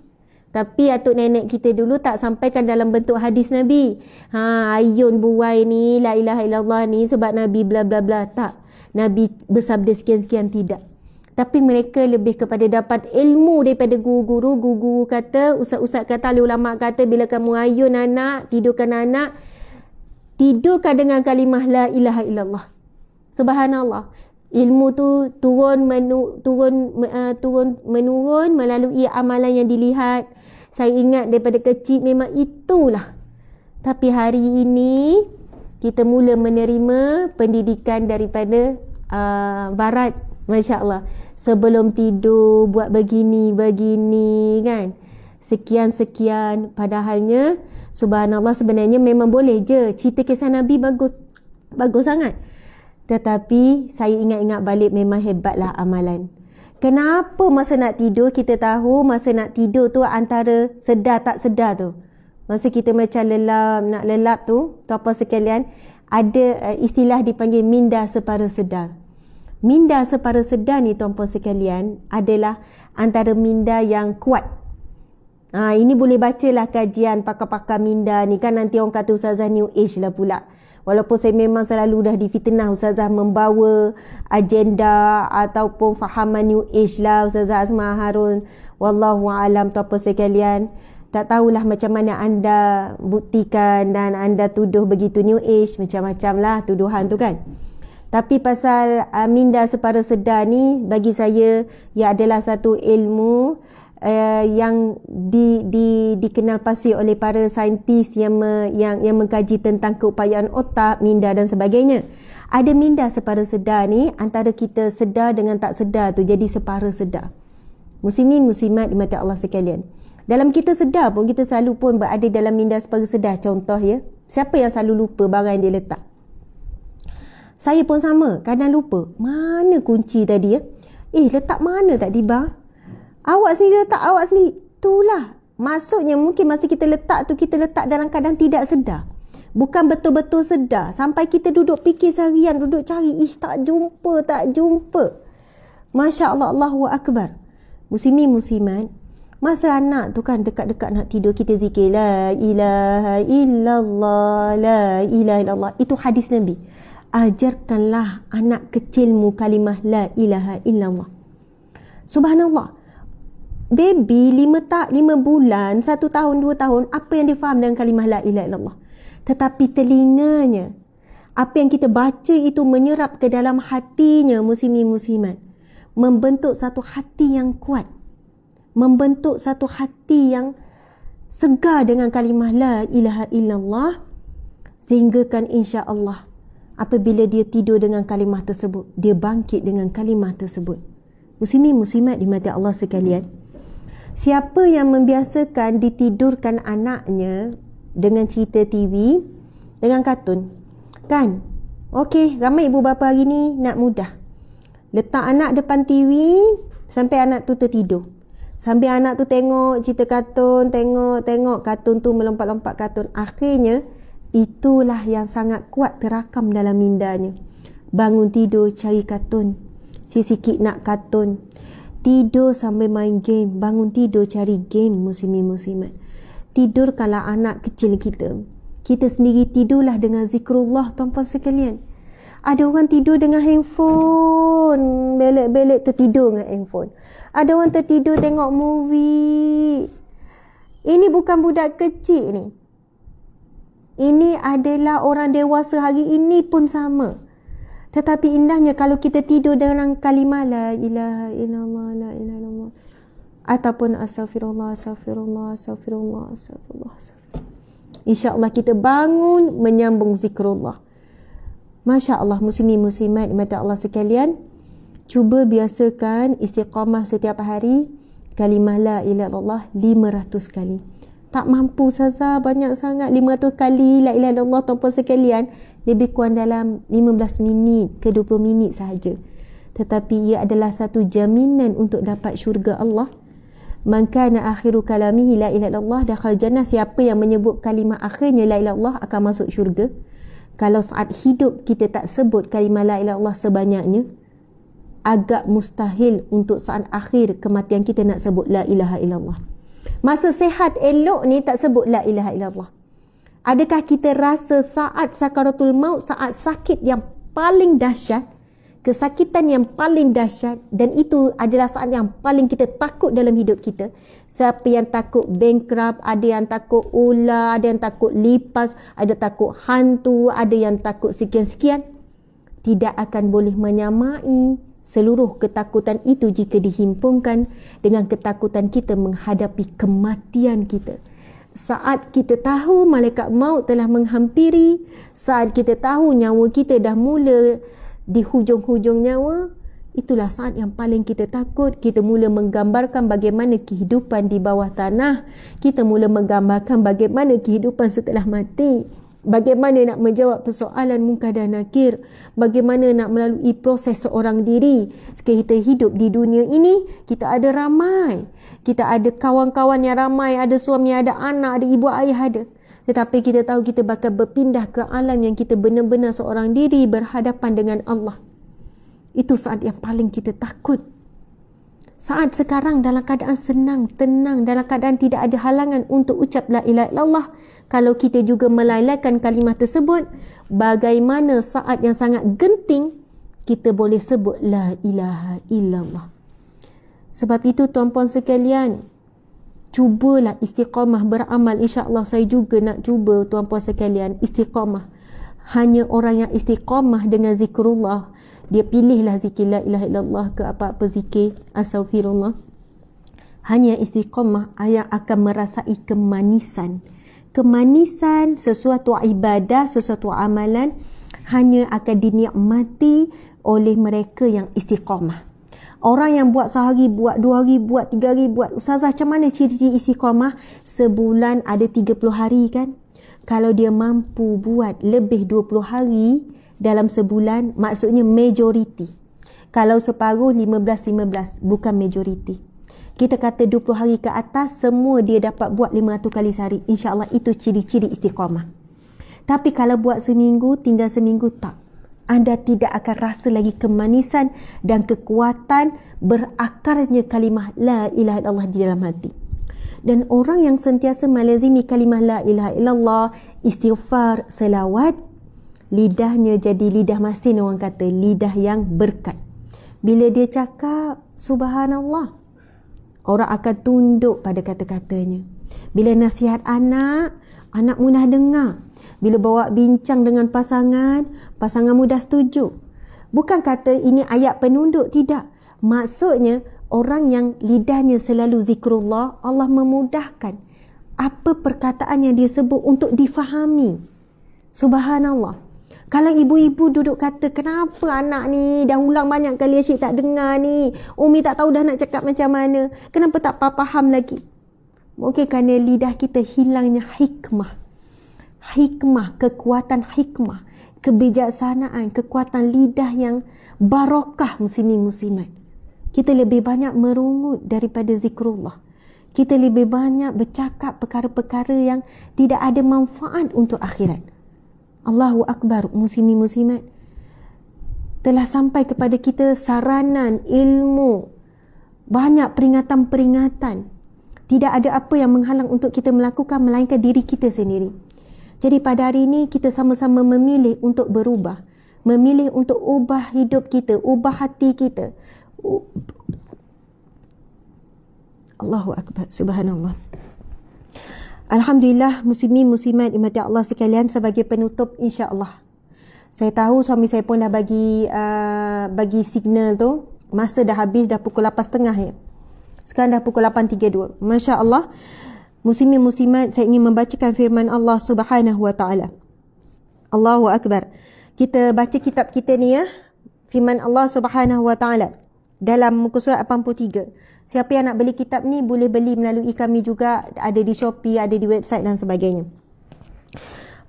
Tapi atuk nenek kita dulu tak sampaikan dalam bentuk hadis Nabi. Ayun buai ni, la ilaha illallah ni sebab Nabi bla bla bla. Tak. Nabi bersabda sekian-sekian, tidak. Tapi mereka lebih kepada dapat ilmu daripada guru-guru. Guru kata, ustaz-ustaz kata, ahli ulama kata, bila kamu ayun anak, tidurkan anak, tidurkan dengan kalimah la ilaha illallah. Subhanallah. Ilmu tu turun menurun melalui amalan yang dilihat. Saya ingat daripada kecil memang itulah. Tapi hari ini kita mula menerima pendidikan daripada barat. Masya Allah. Sebelum tidur buat begini kan. Sekian. Padahalnya subhanallah, sebenarnya memang boleh je. Cerita kisah Nabi bagus sangat. Tetapi saya ingat-ingat balik, memang hebatlah amalan. Kenapa masa nak tidur kita tahu masa nak tidur tu antara sedar tak sedar tu. Masa kita macam nak lelap tu apa sekalian, ada istilah dipanggil minda separuh sedar. Minda separuh sedar ni tuan-puan sekalian adalah antara minda yang kuat. Ini boleh bacalah kajian pakar-pakar minda ni kan, nanti orang kata ustazah new age lah pula. Walaupun saya memang selalu dah difitnah ustazah membawa agenda ataupun fahaman new age lah Ustazah Azmah Harun. Wallahu alam tu apa sekalian. Tak tahulah macam mana anda buktikan dan anda tuduh begitu new age, macam-macam lah tuduhan tu kan. Tapi pasal minda separuh sedar ni, bagi saya ia adalah satu ilmu yang dikenal pasti oleh para saintis yang mengkaji tentang keupayaan otak, minda dan sebagainya. Ada minda separuh sedar ni, antara kita sedar dengan tak sedar tu jadi separuh sedar. Muslimin muslimat dimati Allah sekalian. Dalam kita sedar pun, kita selalu pun berada dalam minda separuh sedar. Contoh ya, siapa yang selalu lupa barang yang dia letak? Saya pun sama, kadang lupa. Mana kunci tadi ya? Letak mana tak di bar? Awak sendiri letak awak sendiri. Itulah. Maksudnya mungkin masa kita letak tu, kita letak dalam keadaan tidak sedar. Bukan betul-betul sedar. Sampai kita duduk fikir seharian, duduk cari. Tak jumpa. Masya Allah, Allahu Akbar. Muslimin muslimat, masa anak tu kan dekat-dekat nak tidur, kita zikir la ilaha illallah, la ilaha illallah. Itu hadis Nabi. Ajarkanlah anak kecilmu kalimah la ilaha illallah. Subhanallah. Baby 5 bulan, 1 tahun, 2 tahun, apa yang dia faham dengan kalimah la ilaha illallah? Tetapi telinganya, apa yang kita baca itu menyerap ke dalam hatinya, muslimin muslimat. Membentuk satu hati yang kuat. Membentuk satu hati yang segar dengan kalimah la ilaha illallah. Sehinggakan insya-Allah apabila dia tidur dengan kalimah tersebut, dia bangkit dengan kalimah tersebut. Muslimin muslimat dimati Allah sekalian. Siapa yang membiasakan ditidurkan anaknya dengan cerita TV, dengan kartun, kan? Okey, ramai ibu bapa hari ni nak mudah. Letak anak depan TV sampai anak tu tertidur. Sambil anak tu tengok cerita kartun, tengok kartun tu melompat-lompat kartun. Akhirnya, itulah yang sangat kuat terakam dalam mindanya. Bangun tidur cari kartun. Sikit nak kartun. Tidur sambil main game. Bangun tidur cari game, muslimin muslimat. Tidurkanlah anak kecil kita. Kita sendiri tidurlah dengan zikrullah, tuan-puan sekalian. Ada orang tidur dengan handphone. Belek-belek tertidur dengan handphone. Ada orang tertidur tengok movie. Ini bukan budak kecil ni. Ini adalah orang dewasa hari ini pun sama. Tetapi indahnya kalau kita tidur dengan kalimah la ilaha illallah, la ilaha illallah, ataupun astaghfirullah, astaghfirullah, astaghfirullah, astaghfirullah, astaghfirullah. InsyaAllah kita bangun menyambung zikrullah. Masya Allah, muslimin muslimat mata Allah sekalian, cuba biasakan istiqamah setiap hari kalimah la ilaha illallah 500 kali. Tak mampu saza banyak sangat 500 kali la ilaha illallah tuan-puan sekalian, lebih kurang dalam 15 minit ke 20 minit sahaja. Tetapi ia adalah satu jaminan untuk dapat syurga Allah. Man kana akhiru kalamihi la ilaha illallah dakhal jannah. Siapa yang menyebut kalimah akhirnya la ilaha illallah akan masuk syurga. Kalau saat hidup kita tak sebut kalimah la ilaha illallah sebanyaknya, agak mustahil untuk saat akhir kematian kita nak sebut la ilaha illallah. Masa sehat elok ni tak sebut la ilaha illallah. Adakah kita rasa saat sakaratul maut, saat sakit yang paling dahsyat, kesakitan yang paling dahsyat, dan itu adalah saat yang paling kita takut dalam hidup kita. Siapa yang takut bankrupt, ada yang takut ular, ada yang takut lipas, ada takut hantu, ada yang takut sekian-sekian. Tidak akan boleh menyamai seluruh ketakutan itu jika dihimpunkan dengan ketakutan kita menghadapi kematian kita. Saat kita tahu malaikat maut telah menghampiri, saat kita tahu nyawa kita dah mula di hujung-hujung nyawa, itulah saat yang paling kita takut. Kita mula menggambarkan bagaimana kehidupan di bawah tanah. Kita mula menggambarkan bagaimana kehidupan setelah mati. Bagaimana nak menjawab persoalan munkar dan nakir. Bagaimana nak melalui proses seorang diri. Kita hidup di dunia ini, kita ada ramai. Kita ada kawan-kawan yang ramai, ada suami, ada anak, ada ibu ayah, ada. Tetapi kita tahu kita bakal berpindah ke alam yang kita benar-benar seorang diri berhadapan dengan Allah. Itu saat yang paling kita takut. Saat sekarang dalam keadaan senang, tenang, dalam keadaan tidak ada halangan untuk ucap la ilaha illallah. Kalau kita juga melalaikan kalimah tersebut, bagaimana saat yang sangat genting kita boleh sebut la ilaha illallah. Sebab itu tuan-puan sekalian, cubalah istiqamah beramal. InsyaAllah saya juga nak cuba tuan-puan sekalian istiqamah. Hanya orang yang istiqamah dengan zikrullah, dia pilihlah zikir la ilaha illallah ke apa-apa zikir, astaghfirullah. Hanya istiqamah yang akan merasai kemanisan. Kemanisan sesuatu ibadah, sesuatu amalan hanya akan dinikmati oleh mereka yang istiqamah. Orang yang buat sehari, buat 2 hari, buat 3 hari, buat ustazah macam mana ciri-ciri istiqamah? Sebulan ada 30 hari kan? Kalau dia mampu buat lebih 20 hari dalam sebulan, maksudnya majoriti. Kalau separuh 15-15, bukan majoriti. Kita kata 20 hari ke atas, semua dia dapat buat 500 kali sehari. InsyaAllah itu ciri-ciri istiqamah. Tapi kalau buat seminggu, tinggal seminggu, tak. Anda tidak akan rasa lagi kemanisan dan kekuatan berakarnya kalimah la ilaha illallah di dalam hati. Dan orang yang sentiasa melazimi kalimah la ilaha illallah, istighfar, selawat, lidahnya jadi lidah masin, orang kata lidah yang berkat. Bila dia cakap subhanallah, orang akan tunduk pada kata-katanya. Bila nasihat anak, anak mudah dengar. Bila bawa bincang dengan pasangan, pasangan mudah setuju. Bukan kata ini ayat penunduk, tidak. Maksudnya orang yang lidahnya selalu zikrullah, Allah memudahkan apa perkataan yang dia sebut untuk difahami. Subhanallah. Kalau ibu-ibu duduk kata, kenapa anak ni dah ulang banyak kali asyik tak dengar ni, Umi tak tahu dah nak cakap macam mana, kenapa tak faham lagi? Mungkin kerana lidah kita hilangnya hikmah. Hikmah, kekuatan hikmah, kebijaksanaan, kekuatan lidah yang barakah muslimin muslimat. Kita lebih banyak merungut daripada zikrullah. Kita lebih banyak bercakap perkara-perkara yang tidak ada manfaat untuk akhirat. Allahu Akbar, muslimin muslimat. Telah sampai kepada kita saranan, ilmu, banyak peringatan-peringatan. Tidak ada apa yang menghalang untuk kita melakukan melainkan diri kita sendiri. Jadi pada hari ini kita sama-sama memilih untuk berubah. Memilih untuk ubah hidup kita, ubah hati kita. Allahu Akbar, subhanallah. Alhamdulillah, muslimin muslimat dimati Allah sekalian, sebagai penutup insya-Allah. Saya tahu suami saya pun dah bagi signal tu, masa dah habis, dah pukul 8.30 ya. Sekarang dah pukul 8.32. Masya-Allah. Muslimin muslimat, saya ingin membacakan firman Allah Subhanahu wa taala. Allahu akbar. Kita baca kitab kita ni ya. Firman Allah Subhanahu wa taala dalam muka surat 83. Siapa yang nak beli kitab ni boleh beli melalui kami juga, ada di Shopee, ada di website dan sebagainya.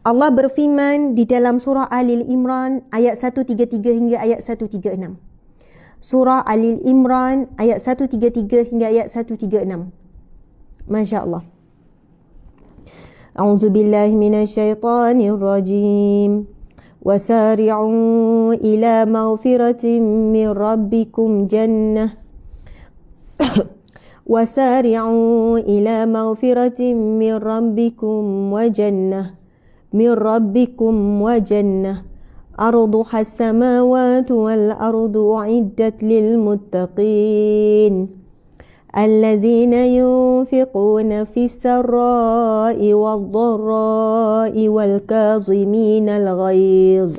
Allah berfirman di dalam surah Al-Imran ayat 133 hingga ayat 136. Surah Al-Imran ayat 133 hingga ayat 136. Masya-Allah. A'udzu billahi minasyaitonir rajim. Wasari'u ila maghfiratin min rabbikum jannah. Wasari'u ila maghfiratin min rabbikum wa jannah. Min rabbikum wa jannah. Arduha as-samawati wal ardu u'iddat lil muttaqin. الذين ينفقون في السراء والضراء والكاظمين الغيظ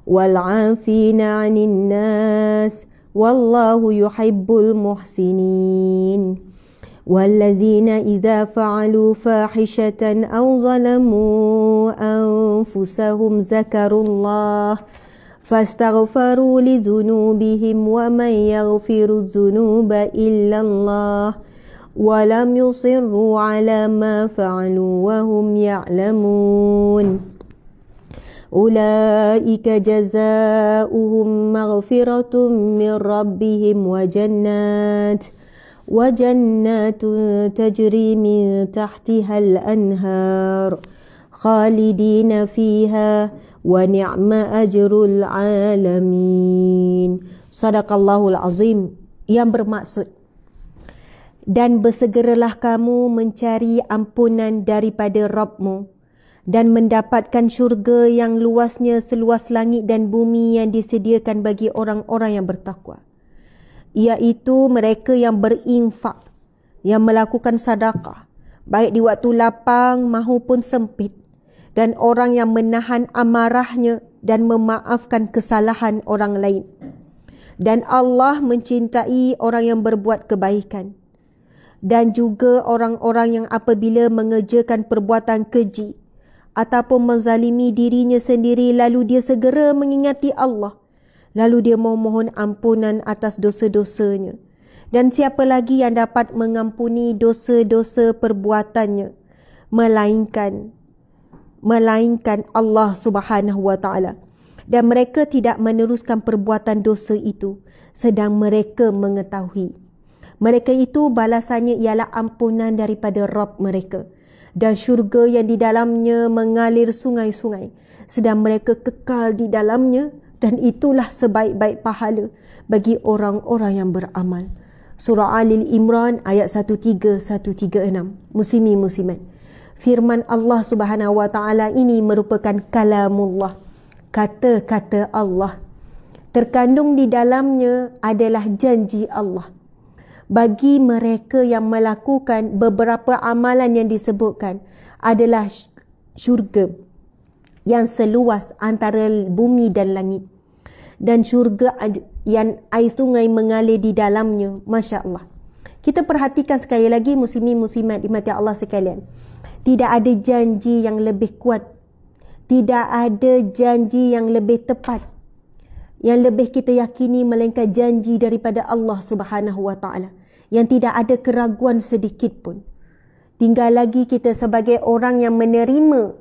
والعافين عن الناس والله يحب المحسنين والذين إذا فعلوا فاحشة أو ظلموا أنفسهم ذكروا الله فاستغفروا لذنوبهم ومن يغفر الذنوب إلا الله ولم يصروا على ما فعلوا وهم يعلمون أولئك جزاؤهم مغفرة من ربهم وجنات تجري من تحتها الأنهار خالدين فيها وَنِعْمَ أَجْرُ الْعَالَمِينَ. Sadaqallahul azim, yang bermaksud, dan bersegeralah kamu mencari ampunan daripada Rabbmu dan mendapatkan syurga yang luasnya seluas langit dan bumi yang disediakan bagi orang-orang yang bertakwa, iaitu mereka yang berinfak, yang melakukan sedekah baik di waktu lapang maupun sempit, dan orang yang menahan amarahnya dan memaafkan kesalahan orang lain. Dan Allah mencintai orang yang berbuat kebaikan. Dan juga orang-orang yang apabila mengerjakan perbuatan keji ataupun menzalimi dirinya sendiri, lalu dia segera mengingati Allah, lalu dia memohon ampunan atas dosa-dosanya. Dan siapa lagi yang dapat mengampuni dosa-dosa perbuatannya melainkan Allah Subhanahu wa taala. Dan mereka tidak meneruskan perbuatan dosa itu sedang mereka mengetahui. Mereka itu balasannya ialah ampunan daripada Rabb mereka dan syurga yang di dalamnya mengalir sungai-sungai, sedang mereka kekal di dalamnya, dan itulah sebaik-baik pahala bagi orang-orang yang beramal. Surah Al-Imran ayat 136. Muslimin muslimat, firman Allah Subhanahu wa taala ini merupakan kalamullah, kata-kata Allah. Terkandung di dalamnya adalah janji Allah bagi mereka yang melakukan beberapa amalan yang disebutkan, adalah syurga yang seluas antara bumi dan langit, dan syurga yang air sungai mengalir di dalamnya. Masya Allah. Kita perhatikan sekali lagi, muslimin muslimat dimati Allah sekalian, tidak ada janji yang lebih kuat, tidak ada janji yang lebih tepat, yang lebih kita yakini melainkan janji daripada Allah Subhanahu wa taala, yang tidak ada keraguan sedikit pun. Tinggal lagi kita sebagai orang yang menerima,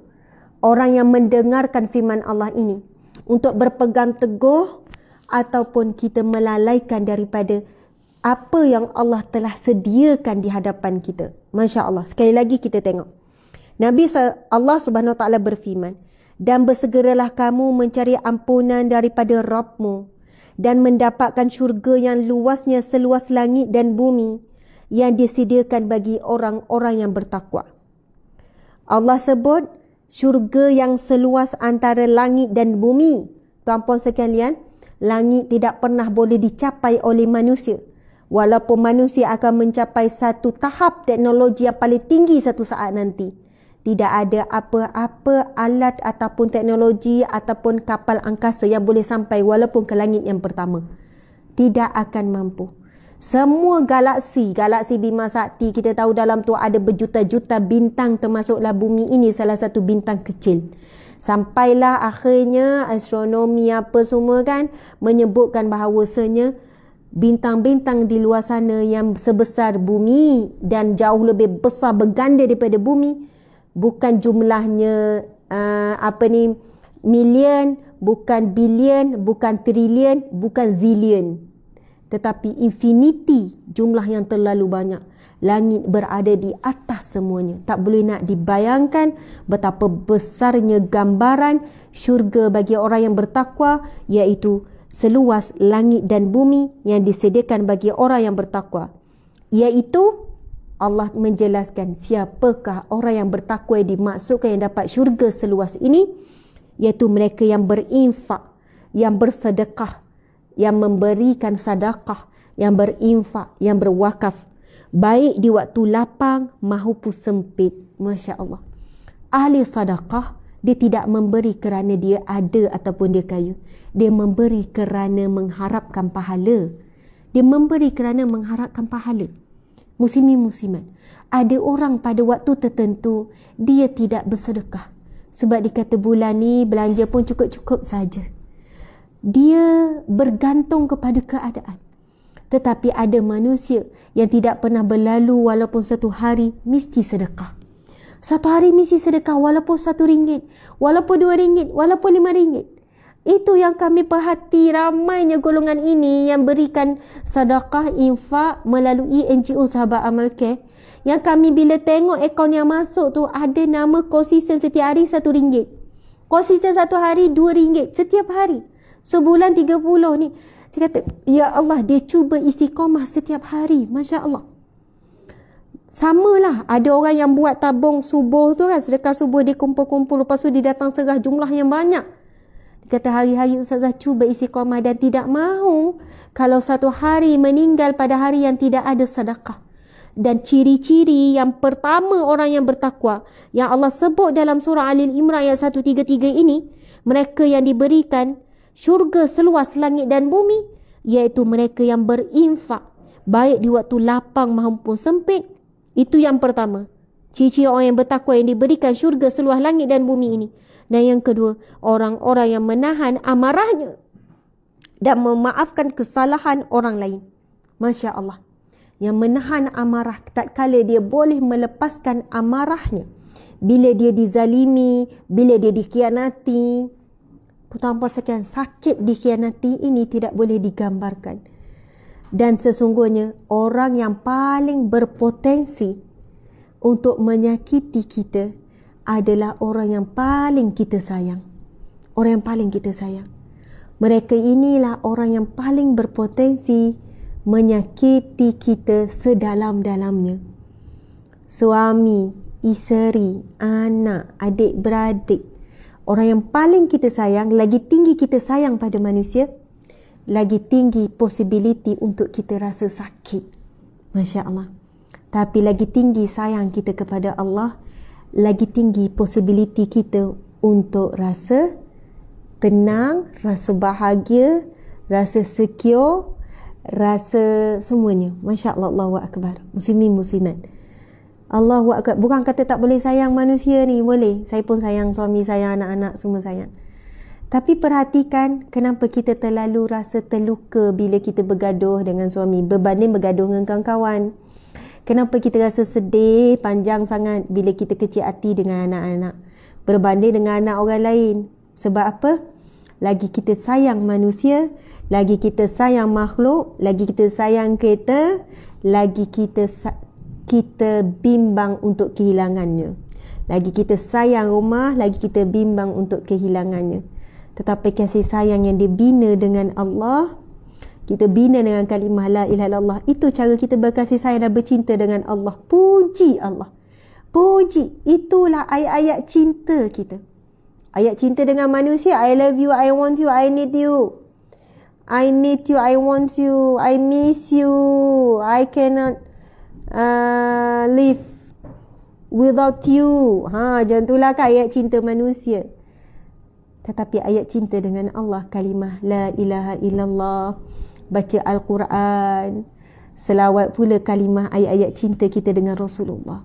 orang yang mendengarkan firman Allah ini, untuk berpegang teguh ataupun kita melalaikan daripada apa yang Allah telah sediakan di hadapan kita. Masya Allah. Sekali lagi kita tengok, Allah Subhanahu wa taala berfirman, dan bersegeralah kamu mencari ampunan daripada Rabbmu dan mendapatkan syurga yang luasnya seluas langit dan bumi yang disediakan bagi orang-orang yang bertakwa. Allah sebut syurga yang seluas antara langit dan bumi. Tuan-puan sekalian, langit tidak pernah boleh dicapai oleh manusia, walaupun manusia akan mencapai satu tahap teknologi yang paling tinggi satu saat nanti. Tidak ada apa-apa alat ataupun teknologi ataupun kapal angkasa yang boleh sampai walaupun ke langit yang pertama. Tidak akan mampu. Semua galaksi Bima Sakti, kita tahu dalam tu ada berjuta-juta bintang, termasuklah bumi ini salah satu bintang kecil. Sampailah akhirnya astronomi apa semua kan menyebutkan bahawasanya bintang-bintang di luar sana yang sebesar bumi dan jauh lebih besar berganda daripada bumi, bukan jumlahnya million, bukan billion, bukan trillion, bukan zillion, tetapi infinity, jumlah yang terlalu banyak. Langit berada di atas semuanya. Tak boleh nak dibayangkan betapa besarnya gambaran syurga bagi orang yang bertakwa, iaitu seluas langit dan bumi yang disediakan bagi orang yang bertakwa. Iaitu Allah menjelaskan siapakah orang yang bertakwa yang dimaksudkan yang dapat syurga seluas ini, iaitu mereka yang berinfak, yang bersedekah, yang memberikan sedekah, yang berinfak, yang berwakaf, baik di waktu lapang maupun sempit. Masya Allah. Ahli sedekah, dia tidak memberi kerana dia ada ataupun dia kaya. Dia memberi kerana mengharapkan pahala. Dia memberi kerana mengharapkan pahala. Muslimin-muslimat, ada orang pada waktu tertentu dia tidak bersedekah sebab dikata bulan ni belanja pun cukup-cukup saja. Dia bergantung kepada keadaan. Tetapi ada manusia yang tidak pernah berlalu walaupun satu hari mesti sedekah. Satu hari mesti sedekah walaupun RM1, walaupun RM2, walaupun RM5. Itu yang kami perhati, ramainya golongan ini yang berikan sedekah infak melalui NGO Sahabat Amal Care. Yang kami bila tengok akaun yang masuk tu ada nama konsisten setiap hari RM1. Konsisten satu hari RM2 setiap hari. Sebulan 30 ni. Saya kata, ya Allah, dia cuba istiqamah setiap hari. Masya Allah. Samalah, ada orang yang buat tabung subuh tu kan, sedekah subuh dia kumpul-kumpul, lepas tu dia datang serah jumlah yang banyak. Kata hari-hari Ustazah cuba istiqamah dan tidak mahu kalau satu hari meninggal pada hari yang tidak ada sedekah. Dan ciri-ciri yang pertama orang yang bertakwa yang Allah sebut dalam surah Al-Imran ayat 133 ini, mereka yang diberikan syurga seluas langit dan bumi, iaitu mereka yang berinfak baik di waktu lapang maupun sempit. Itu yang pertama, ciri-ciri orang yang bertakwa yang diberikan syurga seluas langit dan bumi ini. Dan yang kedua, orang-orang yang menahan amarahnya dan memaafkan kesalahan orang lain. Masya Allah. Yang menahan amarah tatkala dia boleh melepaskan amarahnya. Bila dia dizalimi, bila dia dikhianati. Puan-puan sekalian, sakit dikhianati ini tidak boleh digambarkan. Dan sesungguhnya orang yang paling berpotensi untuk menyakiti kita adalah orang yang paling kita sayang. Orang yang paling kita sayang. Mereka inilah orang yang paling berpotensi menyakiti kita sedalam-dalamnya. Suami, isteri, anak, adik-beradik. Orang yang paling kita sayang, lagi tinggi kita sayang pada manusia, lagi tinggi possibility untuk kita rasa sakit. Masya Allah. Tapi lagi tinggi sayang kita kepada Allah, lagi tinggi possibility kita untuk rasa tenang, rasa bahagia, rasa secure, rasa semuanya. Masya Allah, Allahu Akbar. Muslimin, muslimat. Allahu Akbar. Bukan kata tak boleh sayang manusia ni, boleh. Saya pun sayang suami, sayang anak-anak, semua sayang. Tapi perhatikan kenapa kita terlalu rasa terluka bila kita bergaduh dengan suami berbanding bergaduh dengan kawan-kawan. Kenapa kita rasa sedih panjang sangat bila kita kecil hati dengan anak-anak berbanding dengan anak orang lain? Sebab apa? Lagi kita sayang manusia, lagi kita sayang makhluk, lagi kita sayang kereta, lagi kita bimbang untuk kehilangannya. Lagi kita sayang rumah, lagi kita bimbang untuk kehilangannya. Tetapi kasih sayang yang dibina dengan Allah, kita bina dengan kalimah la ilaha illallah, itu cara kita berkasih sayang dan bercinta dengan Allah. Puji Allah. Puji. Itulah ayat-ayat cinta kita. Ayat cinta dengan manusia. I love you, I want you, I need you. I need you, I want you, I miss you, I cannot live without you. Macam itulah kan ayat cinta manusia. Tetapi ayat cinta dengan Allah, kalimah la ilaha illallah, baca Al-Quran, selawat pula kalimah ayat-ayat cinta kita dengan Rasulullah.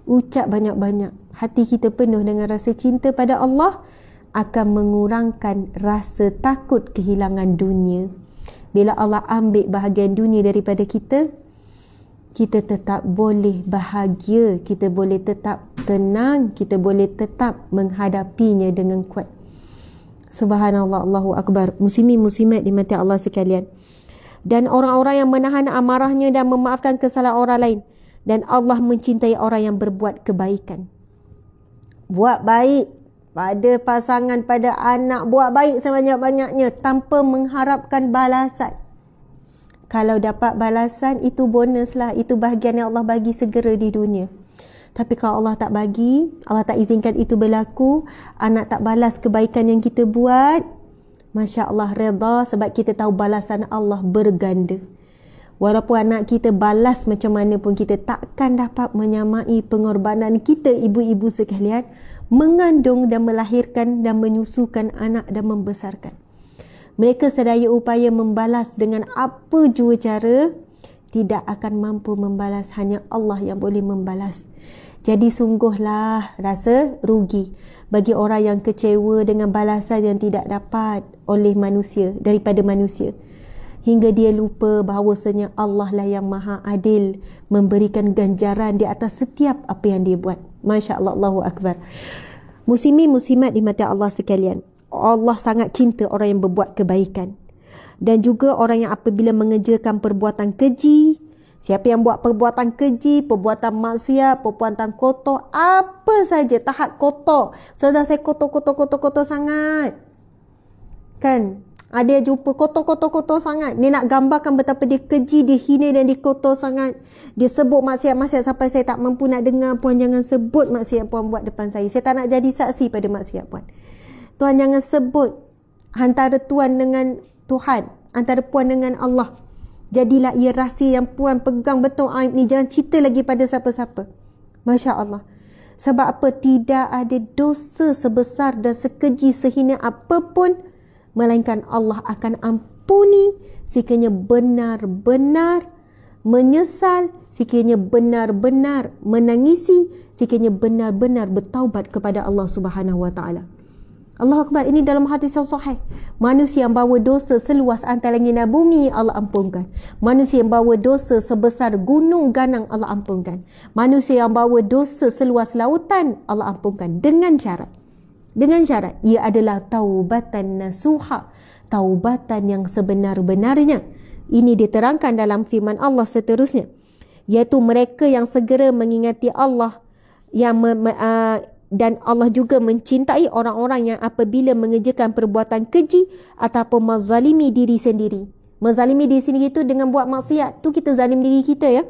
Ucap banyak-banyak. Hati kita penuh dengan rasa cinta pada Allah, akan mengurangkan rasa takut kehilangan dunia. Bila Allah ambil bahagian dunia daripada kita, kita tetap boleh bahagia, kita boleh tetap tenang, kita boleh tetap menghadapinya dengan kuat. Subhanallah, Allahu Akbar. Muslimin muslimat dimati Allah sekalian. Dan orang-orang yang menahan amarahnya dan memaafkan kesalahan orang lain. Dan Allah mencintai orang yang berbuat kebaikan. Buat baik pada pasangan, pada anak, buat baik sebanyak-banyaknya tanpa mengharapkan balasan. Kalau dapat balasan, itu bonus lah, itu bahagian yang Allah bagi segera di dunia. Tapi kalau Allah tak bagi, Allah tak izinkan itu berlaku, anak tak balas kebaikan yang kita buat, Masya Allah redha, sebab kita tahu balasan Allah berganda. Walaupun anak kita balas macam mana pun, kita takkan dapat menyamai pengorbanan kita ibu-ibu sekalian, mengandung dan melahirkan dan menyusukan anak dan membesarkan. Mereka sedaya upaya membalas dengan apa jua cara, tidak akan mampu membalas, hanya Allah yang boleh membalas. Jadi sungguhlah rasa rugi bagi orang yang kecewa dengan balasan yang tidak dapat oleh manusia, daripada manusia, hingga dia lupa bahawasanya Allah lah yang maha adil, memberikan ganjaran di atas setiap apa yang dia buat. Masya Allah, Allahu Akbar. Muslimin muslimat dimati Allah sekalian, Allah sangat cinta orang yang berbuat kebaikan. Dan juga orang yang apabila mengerjakan perbuatan keji, siapa yang buat perbuatan keji, perbuatan maksiat, perbuatan kotor, apa saja, tahap kotor. Ustazah, saya kotor sangat. Kan? Ada yang jumpa kotor sangat. Dia nak gambarkan betapa dia keji, dia hina dan dia kotor sangat. Dia sebut maksiat-maksiat sampai saya tak mampu nak dengar. Puan jangan sebut maksiat puan buat depan saya. Saya tak nak jadi saksi pada maksiat puan. Tuan jangan sebut antara tuan dengan Tuhan, antara puan dengan Allah. Jadilah ia rahsia yang puan pegang betul aib ni. Jangan cerita lagi pada siapa-siapa. Masya Allah. Sebab apa? Tidak ada dosa sebesar dan sekeji sehina apapun, melainkan Allah akan ampuni sekiranya benar-benar menyesal, sekiranya benar-benar menangisi, sekiranya benar-benar bertaubat kepada Allah Subhanahu Wa Taala. Allah Akbar. Ini dalam hadis yang sahih. Manusia yang bawa dosa seluas antara langit dan bumi, Allah ampunkan. Manusia yang bawa dosa sebesar gunung ganang, Allah ampunkan. Manusia yang bawa dosa seluas lautan, Allah ampunkan. Dengan syarat ia adalah taubatan nasuha, taubatan yang sebenar-benarnya. Ini diterangkan dalam firman Allah seterusnya, iaitu mereka yang segera mengingati Allah, yang dan Allah juga mencintai orang-orang yang apabila mengerjakan perbuatan keji ataupun menzalimi diri sendiri. Menzalimi diri sendiri itu dengan buat maksiat, tu kita zalim diri kita, ya.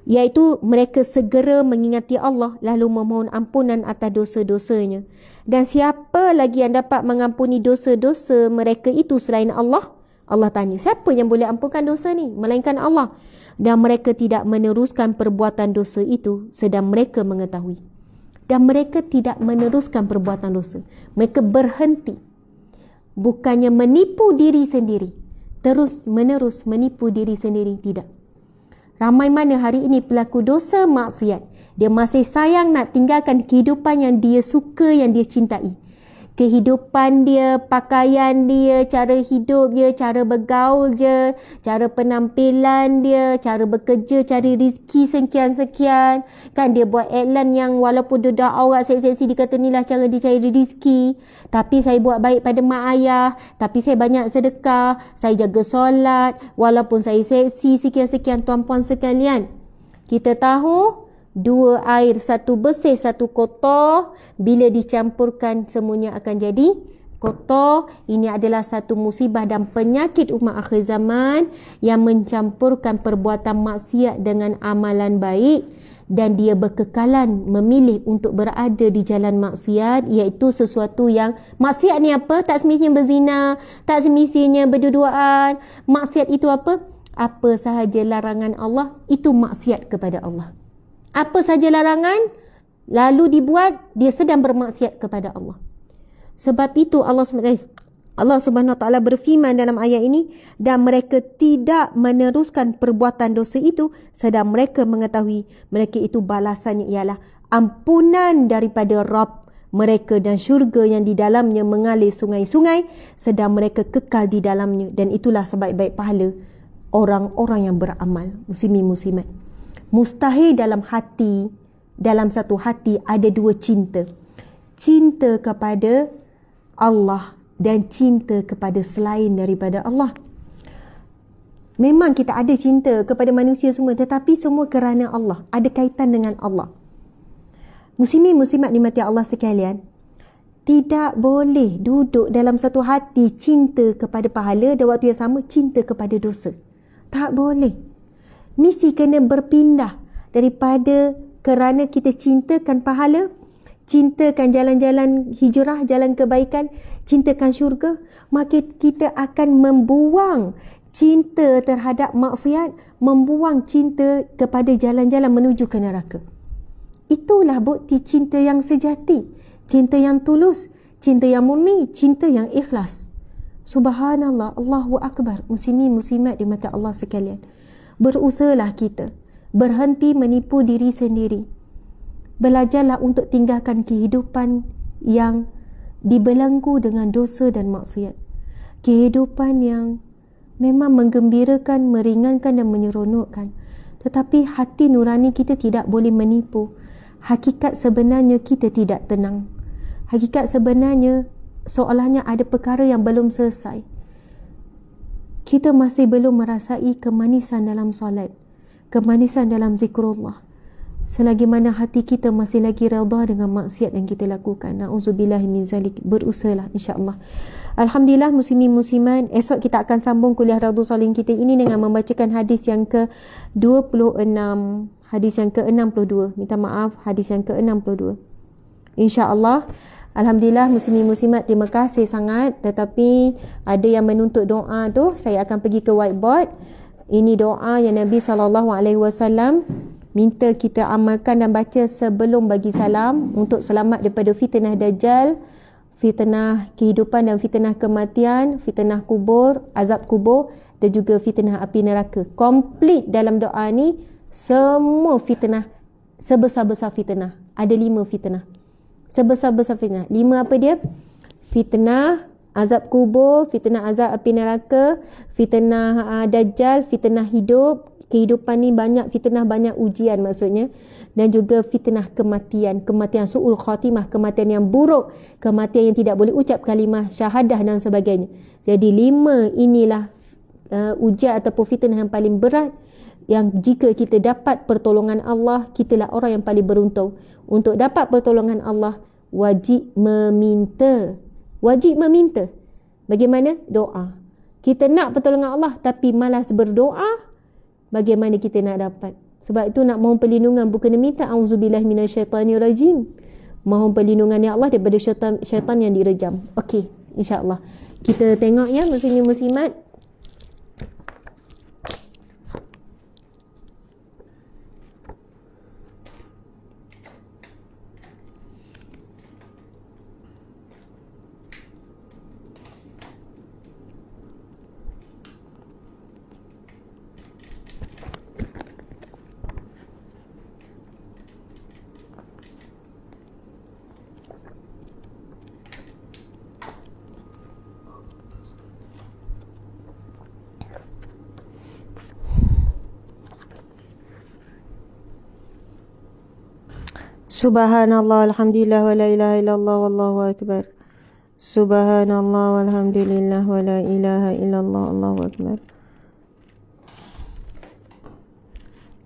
Iaitu mereka segera mengingati Allah lalu memohon ampunan atas dosa-dosanya. Dan siapa lagi yang dapat mengampuni dosa-dosa mereka itu selain Allah? Allah tanya, siapa yang boleh ampunkan dosa ni? Melainkan Allah. Dan mereka tidak meneruskan perbuatan dosa itu sedang mereka mengetahui. Dan mereka tidak meneruskan perbuatan dosa. Mereka berhenti. Bukannya menipu diri sendiri, terus menerus menipu diri sendiri, tidak. Ramai mana hari ini pelaku dosa maksiat, dia masih sayang nak tinggalkan kehidupan yang dia suka, yang dia cintai. Kehidupan dia, pakaian dia, cara hidup dia, cara bergaul dia, cara penampilan dia, cara bekerja, cari rezeki sekian-sekian. Kan dia buat iklan yang walaupun dia dah aurat seksi-seksi, dia kata inilah cara dia cari rezeki. Tapi saya buat baik pada mak ayah, tapi saya banyak sedekah, saya jaga solat, walaupun saya seksi sekian-sekian. Tuan-puan sekalian, kita tahu dua air, satu bersih, satu kotor, bila dicampurkan semuanya akan jadi kotor. Ini adalah satu musibah dan penyakit umat akhir zaman yang mencampurkan perbuatan maksiat dengan amalan baik, dan dia berkekalan memilih untuk berada di jalan maksiat, iaitu sesuatu yang maksiat ni apa? Tak semestinya berzina, tak semestinya berduaan. Maksiat itu apa? Apa sahaja larangan Allah, itu maksiat kepada Allah. Apa saja larangan, lalu dibuat, dia sedang bermaksiat kepada Allah. Sebab itu Allah Subhanahu Wa Taala berfirman dalam ayat ini, dan mereka tidak meneruskan perbuatan dosa itu sedang mereka mengetahui mereka itu balasannya ialah ampunan daripada Rabb mereka dan syurga yang di dalamnya mengalir sungai-sungai sedang mereka kekal di dalamnya, dan itulah sebaik-baik pahala orang-orang yang beramal. Muslimin muslimat, mustahil dalam satu hati ada dua cinta. Cinta kepada Allah dan cinta kepada selain daripada Allah. Memang kita ada cinta kepada manusia semua, tetapi semua kerana Allah, ada kaitan dengan Allah. Muslimin muslimat dimati Allah sekalian, tidak boleh duduk dalam satu hati cinta kepada pahala dan waktu yang sama cinta kepada dosa. Tak boleh. Mesti kena berpindah daripada kerana kita cintakan pahala, cintakan jalan-jalan hijrah, jalan kebaikan, cintakan syurga, maka kita akan membuang cinta terhadap maksiat, membuang cinta kepada jalan-jalan menuju ke neraka. Itulah bukti cinta yang sejati, cinta yang tulus, cinta yang murni, cinta yang ikhlas. Subhanallah, Allahu Akbar. Muslimin muslimat di mata Allah sekalian, berusahalah kita berhenti menipu diri sendiri. Belajarlah untuk tinggalkan kehidupan yang dibelenggu dengan dosa dan maksiat. Kehidupan yang memang menggembirakan, meringankan dan menyeronokkan. Tetapi hati nurani kita tidak boleh menipu. Hakikat sebenarnya kita tidak tenang. Hakikat sebenarnya seolahnya ada perkara yang belum selesai. Kita masih belum merasai kemanisan dalam solat, kemanisan dalam zikrullah, selagi mana hati kita masih lagi redha dengan maksiat yang kita lakukan. Na'udzubillah min zalik. Berusahalah insya-Allah. Alhamdulillah muslimin muslimat, esok kita akan sambung kuliah Riyadhus Shalihin kita ini dengan membacakan hadis yang ke-26, hadis yang ke-62. Minta maaf, hadis yang ke-62. Insya-Allah. Alhamdulillah muslimin muslimat, terima kasih sangat. Tetapi ada yang menuntut doa tu, saya akan pergi ke whiteboard. Ini doa yang Nabi SAW minta kita amalkan dan baca sebelum bagi salam untuk selamat daripada fitnah dajjal, fitnah kehidupan dan fitnah kematian, fitnah kubur, azab kubur dan juga fitnah api neraka. Komplit dalam doa ni semua fitnah, sebesar-besar fitnah. Ada 5 fitnah. Sebesar-besar fitnah. 5 apa dia? Fitnah azab kubur, fitnah azab api neraka, fitnah dajjal, fitnah hidup. Kehidupan ni banyak fitnah, banyak ujian maksudnya. Dan juga fitnah kematian, kematian su'ul khatimah, kematian yang buruk, kematian yang tidak boleh ucap kalimah syahadah dan sebagainya. Jadi 5 inilah ujian ataupun fitnah yang paling berat, yang jika kita dapat pertolongan Allah, kitalah orang yang paling beruntung. Untuk dapat pertolongan Allah, wajib meminta. Wajib meminta. Bagaimana? Doa. Kita nak pertolongan Allah tapi malas berdoa, bagaimana kita nak dapat? Sebab itu nak mohon perlindungan bukan minta auzubillahi minasyaitanirrajim. Mohon perlindungan ya Allah daripada syaitan yang direjam. Okey, insya-Allah. Kita tengok ya muslimin muslimat. Subhanallah, alhamdulillah, wa la ilaha illallah, wallahu akbar. Subhanallah, walhamdulillah, wa la ilaha illallah, allahu akbar.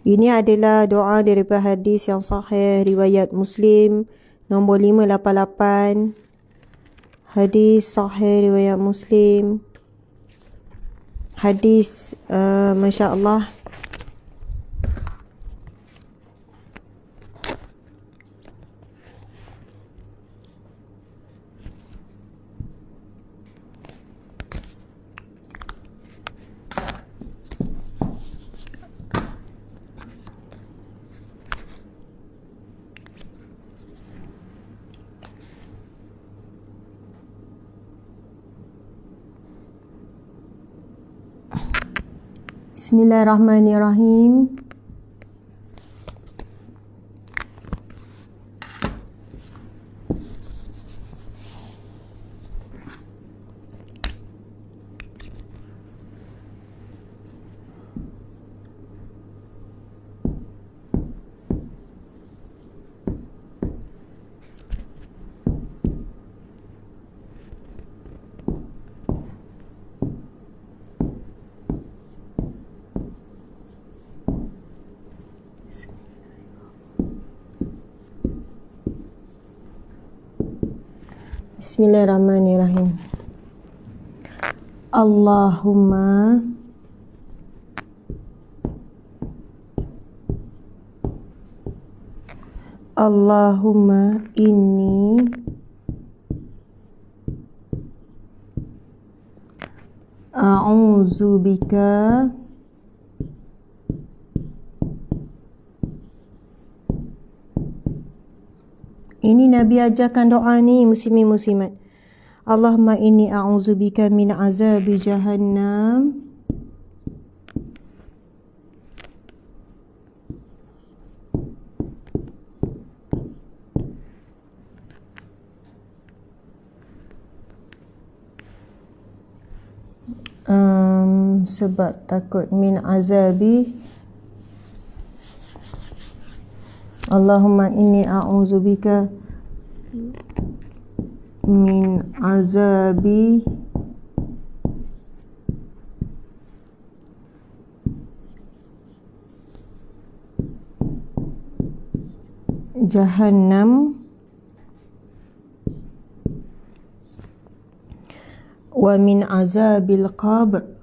Ini adalah doa daripada hadis yang sahih riwayat Muslim nombor 588. Hadis sahih riwayat Muslim. Hadis masya-Allah Bismillahirrahmanirrahim. Bismillahirrahmanirrahim. Allahumma inni a'udzubika Ini Nabi ajarkan doa ni muslimin muslimat. Allahumma inni a'udzubika min azabi jahannam sebab takut min azabi. Allahumma inni a'udzubika min azabi jahannam wa min azabil qabr.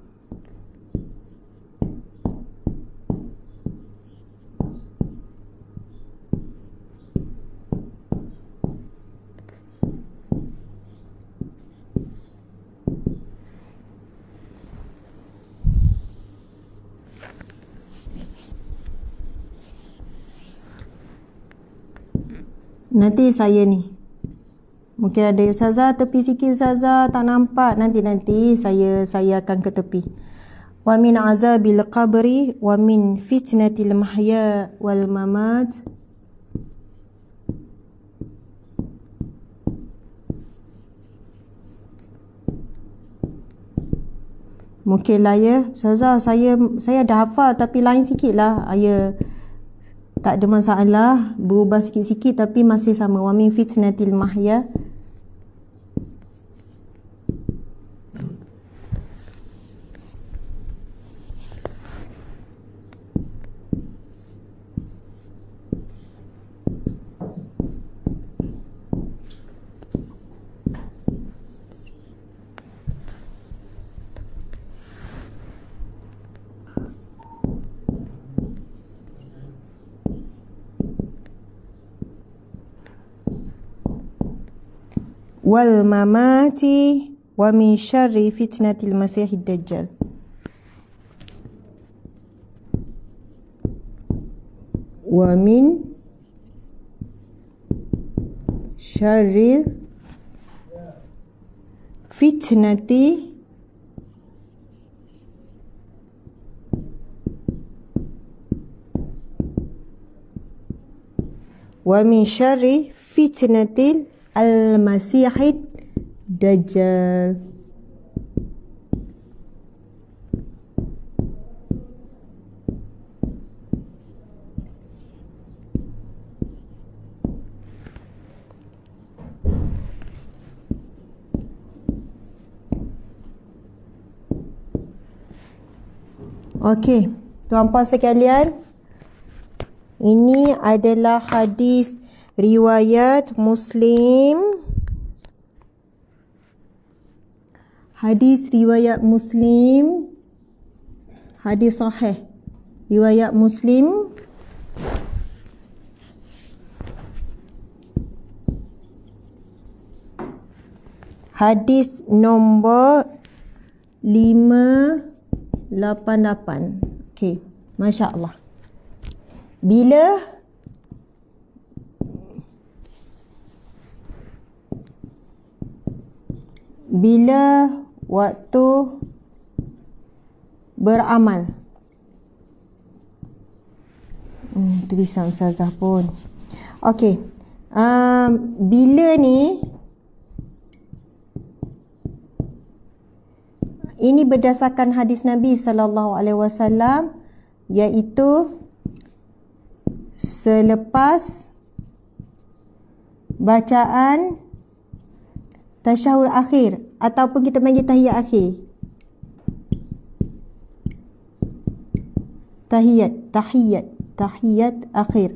Nanti saya ni mungkin ada ustazah tepi sikit, ustazah tak nampak, nanti saya akan ke tepi. Wa min azabil qabri wa min fitnatil mahya wal mamat. Mungkin lah ya ustazah, saya dah hafal tapi lain sikit lah ya. Tak ada masalah, berubah sikit-sikit tapi masih sama. Wa min fitnatil mahya. Wal mamati wa min syarri fitnatil masihid dajjal. Wa min syarri fitnati wa min syarri fitnatil al-masihid dajjal. Okey, tuan-puan sekalian, ini adalah hadis riwayat Muslim. Hadis riwayat Muslim. Hadis sahih riwayat Muslim. Hadis nombor 588. Okey, masya-Allah. Bila waktu beramal. Tulisan ustazah pun. Okey. Bila ni, ini berdasarkan hadis Nabi SAW, iaitu selepas bacaan tasyahud akhir ataupun kita panggil tahiyat akhir. Tahiyat akhir.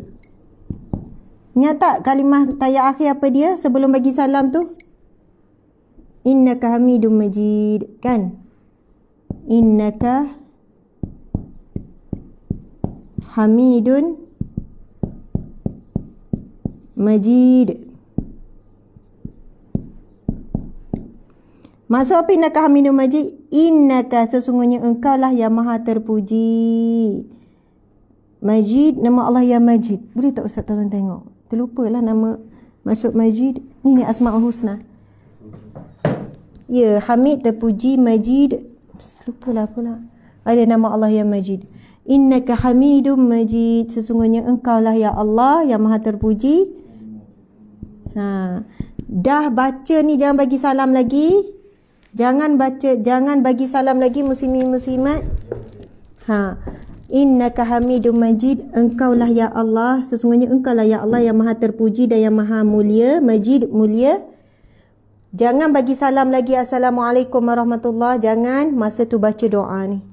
Ingat tak kalimah tahiyat akhir apa dia sebelum bagi salam tu? Innaka Hamidum Majid, kan? Innaka Hamidun Majid. Maksud apa innaka Hamidun Majid? Innaka, sesungguhnya engkau lah yang maha terpuji. Majid, nama Allah yang Majid. Boleh tak Ustaz tolong tengok? Terlupalah nama maksud Majid. Ni Asma'ul Husna. Ya, Hamid terpuji, Majid. Lupalah pula. Ada nama Allah yang Majid. Innaka Hamidum Majid. Sesungguhnya engkau lah ya Allah yang maha terpuji. Dah baca ni, jangan bagi salam lagi. Jangan bagi salam lagi muslimin muslimat. Innaka Hamidum Majid, engkaulah ya Allah, sesungguhnya engkaulah ya Allah yang maha terpuji dan yang maha mulia. Majid, mulia. Jangan bagi salam lagi Assalamualaikum warahmatullahi. Jangan masa tu baca doa ni.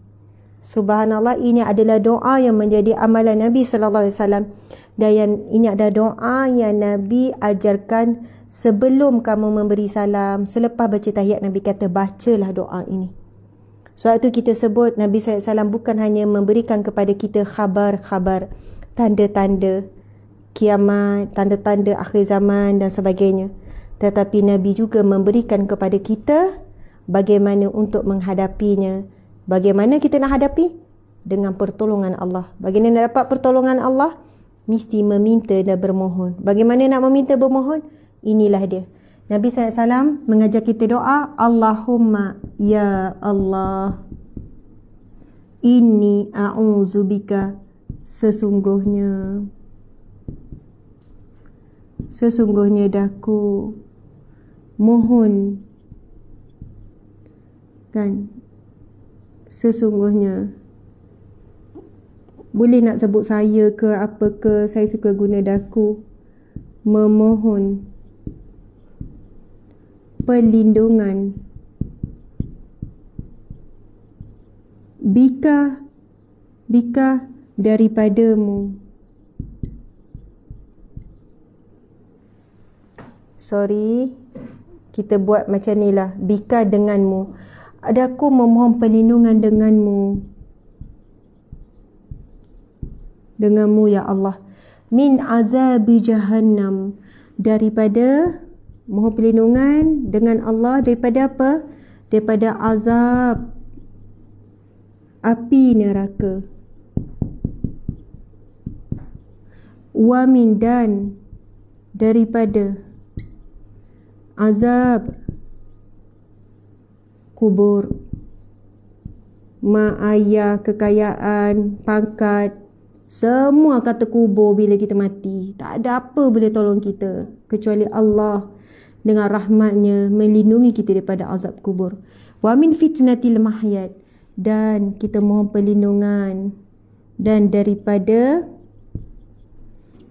Subhanallah, ini adalah doa yang menjadi amalan Nabi SAW. Dan ini adalah doa yang Nabi ajarkan sebelum kamu memberi salam. Selepas baca tahiyat, Nabi kata bacalah doa ini. Sebab itu kita sebut Nabi SAW bukan hanya memberikan kepada kita khabar-khabar, tanda-tanda kiamat, tanda-tanda akhir zaman dan sebagainya. Tetapi Nabi juga memberikan kepada kita bagaimana untuk menghadapinya. Bagaimana kita nak hadapi? Dengan pertolongan Allah. Bagaimana nak dapat pertolongan Allah? Mesti meminta dan bermohon. Bagaimana nak meminta bermohon? Inilah dia. Nabi SAW mengajar kita doa, Allahumma ya Allah, inni a'udzubika, sesungguhnya daku mohon, kan, sesungguhnya. Boleh nak sebut saya ke apa ke, saya suka guna daku. Memohon perlindungan bika daripadamu. Sorry, kita buat macam ni lah. Bika denganmu. Aku memohon perlindungan denganmu. Denganmu ya Allah. Min azabi jahannam. Daripada, mohon perlindungan dengan Allah daripada apa? Daripada azab api neraka. Wa min, dan daripada azab kubur. Mak ayah, kekayaan, pangkat, semua kata kubur bila kita mati. Tak ada apa boleh tolong kita kecuali Allah dengan rahmatnya melindungi kita daripada azab kubur. Wa min fitnatil mahyat, dan kita mohon perlindungan dan daripada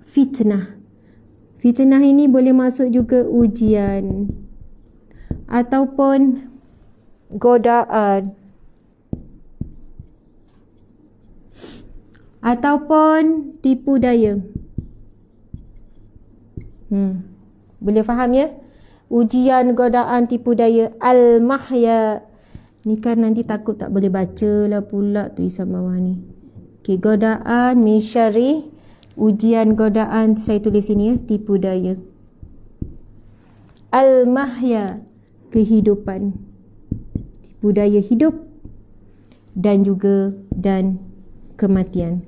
fitnah. Fitnah ini boleh masuk juga ujian ataupun godaan ataupun tipu daya. Boleh faham ya? Ujian, godaan, tipu daya. Al-mahya. Ni kan nanti takut tak boleh baca lah pula tulisan bawah ni. Okay, godaan min syarri. Ujian, godaan, saya tulis sini ya, tipu daya. Al-mahya, kehidupan. Tipu daya hidup dan juga kematian.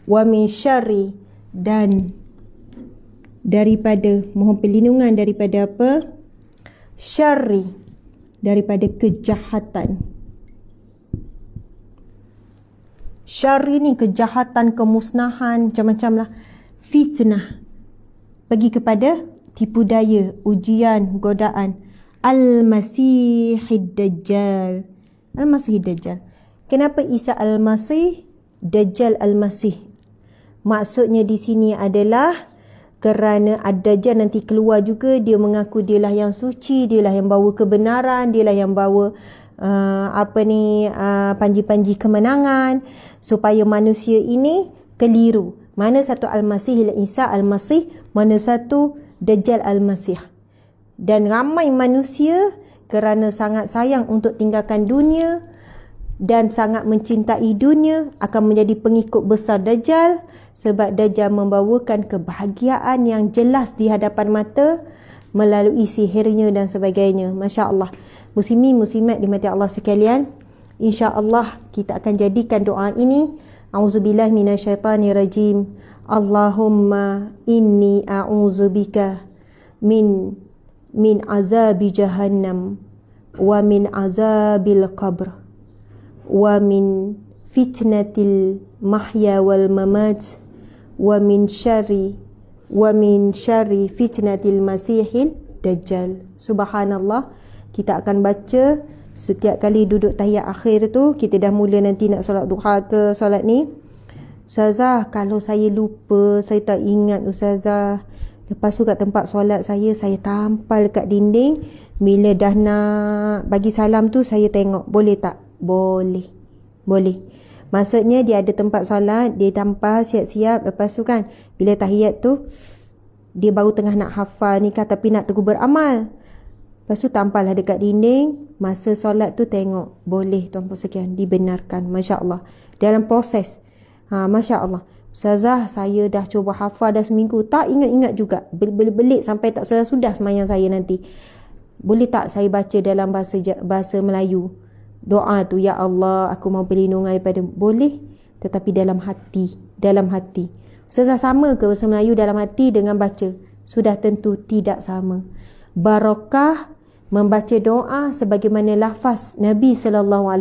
Wa min syarri, dan daripada, mohon perlindungan daripada apa? Syarri, daripada kejahatan. Syar ni kejahatan, kemusnahan, macam-macam lah. Fitnah, pergi kepada tipu daya, ujian, godaan. Al-Masihid Dajjal. Al-Masihid Dajjal. Kenapa Isa Al-Masih, Dajjal Al-Masih? Maksudnya di sini adalah kerana Ad-Dajjal nanti keluar juga, dia mengaku dialah yang suci, dialah yang bawa kebenaran, dialah yang bawa panji-panji kemenangan, supaya manusia ini keliru. Mana satu Al-Masih Isa Al-Masih, mana satu Dajjal Al-Masih. Dan ramai manusia kerana sangat sayang untuk tinggalkan dunia dan sangat mencintai dunia akan menjadi pengikut besar Dajjal, sebab Dajjal membawakan kebahagiaan yang jelas di hadapan mata melalui sihirnya dan sebagainya. Masya Allah. Muslimin muslimat dimati Allah sekalian, insya-Allah kita akan jadikan doa ini. A'udzubillahi minasyaitanirrajim. Allahumma inni a'udzubika min azabi jahannam wa min azabil qabr wa min fitnatil mahya wal mamat wa min syarri fitnatil masihil dajjal. Subhanallah. Kita akan baca setiap kali duduk tahiyat akhir tu. Kita dah mula nanti nak solat duha ke solat ni. Ustazah, kalau saya lupa, saya tak ingat Ustazah. Lepas tu kat tempat solat saya tampal kat dinding. Bila dah nak bagi salam tu, saya tengok. Boleh tak? Boleh. Boleh. Maksudnya dia ada tempat solat, dia tampal siap-siap. Lepas tu kan, bila tahiyat tu, dia baru tengah nak hafal ni kan, tapi nak teguh beramal. Lepas tu tampal lah dekat dinding. Masa solat tu tengok. Boleh tuan-puan sekian. Dibenarkan. Masya Allah. Dalam proses. Masya Allah. Ustazah, saya dah cuba hafal dah seminggu. Tak ingat-ingat juga. Belik sampai tak sudah semayang saya nanti. Boleh tak saya baca dalam bahasa Melayu? Doa tu, ya Allah, aku mau perlindungan daripada. Boleh. Tetapi dalam hati. Dalam hati. Ustazah, sama ke bahasa Melayu dalam hati dengan baca? Sudah tentu tidak sama. Barakah membaca doa sebagaimana lafaz Nabi SAW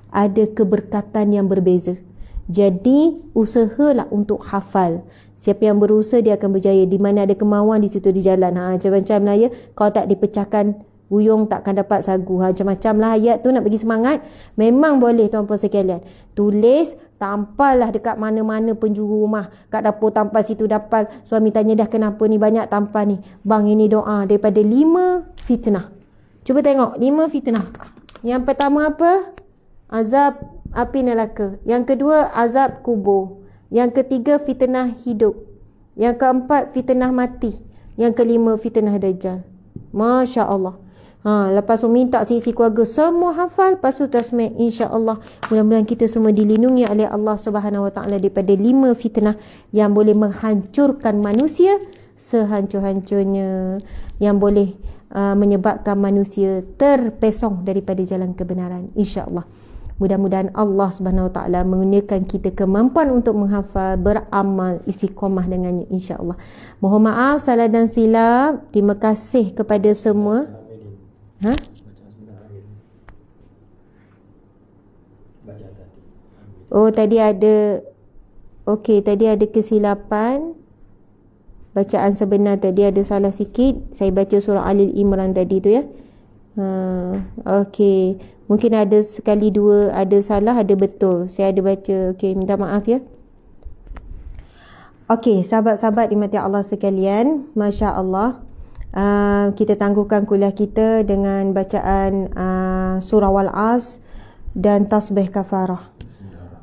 ada keberkatan yang berbeza. Jadi usahalah untuk hafal. Siapa yang berusaha dia akan berjaya. Di mana ada kemauan di situ di jalan. Macam-macam lah ya. Kalau tak dipecahkan buyung takkan dapat sagu. Macam-macam lah ayat tu nak bagi semangat. Memang boleh tuan-puan sekalian. Tulis, tampal lah dekat mana-mana penjuru rumah. Kat dapur tampal situ dapat. Suami tanya dah kenapa ni banyak tampal ni. Bang, ini doa daripada 5 fitnah. Cuba tengok 5 fitnah. Yang pertama apa? Azab api neraka. Yang kedua azab kubur. Yang ketiga fitnah hidup. Yang keempat fitnah mati. Yang kelima fitnah dajjal. Masya Allah. Lepas tu minta sisi keluarga semua hafal. Lepas tu tasmih, insya-Allah. Mudah-mudahan kita semua dilindungi oleh Allah Subhanahu Wa Taala daripada 5 fitnah yang boleh menghancurkan manusia sehancur-hancurnya, yang boleh menyebabkan manusia terpesong daripada jalan kebenaran. Insya-Allah. Mudah-mudahan Allah Subhanahu Wa Taala mengurniakan kita kemampuan untuk menghafal, beramal, istiqamah dengannya, insya-Allah. Mohon maaf salah dan silap. Terima kasih kepada semua. Oh, tadi ada. Okey, tadi ada kesilapan. Bacaan sebenar tadi ada salah sikit. Saya baca surah Ali Imran tadi tu ya. Okey. Mungkin ada sekali dua ada salah, ada betul. Saya ada baca. Okey, minta maaf ya. Okey, sahabat-sahabat dimati Allah sekalian, Masya Allah. Kita tangguhkan kuliah kita dengan bacaan surah Wal-As dan tasbih kafarah.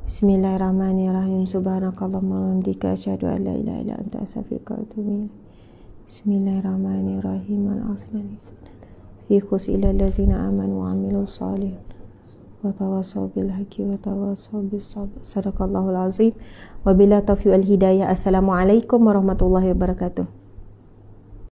Bismillahirrahmanirrahim. Subhanakallahumma wa bihamdika asyhadu an la ilaha illa anta astaghfiruka wa atubu ilaik. Bismillahirrahmanirrahim. Al-aslan fi khus ila allazina amanu wa amilus solihin wa tawassaw bil haqqi wa tawassaw bis sabr. Sadaqallahul azim. Wa bila taufiq wal hidayah. Assalamualaikum warahmatullahi wabarakatuh.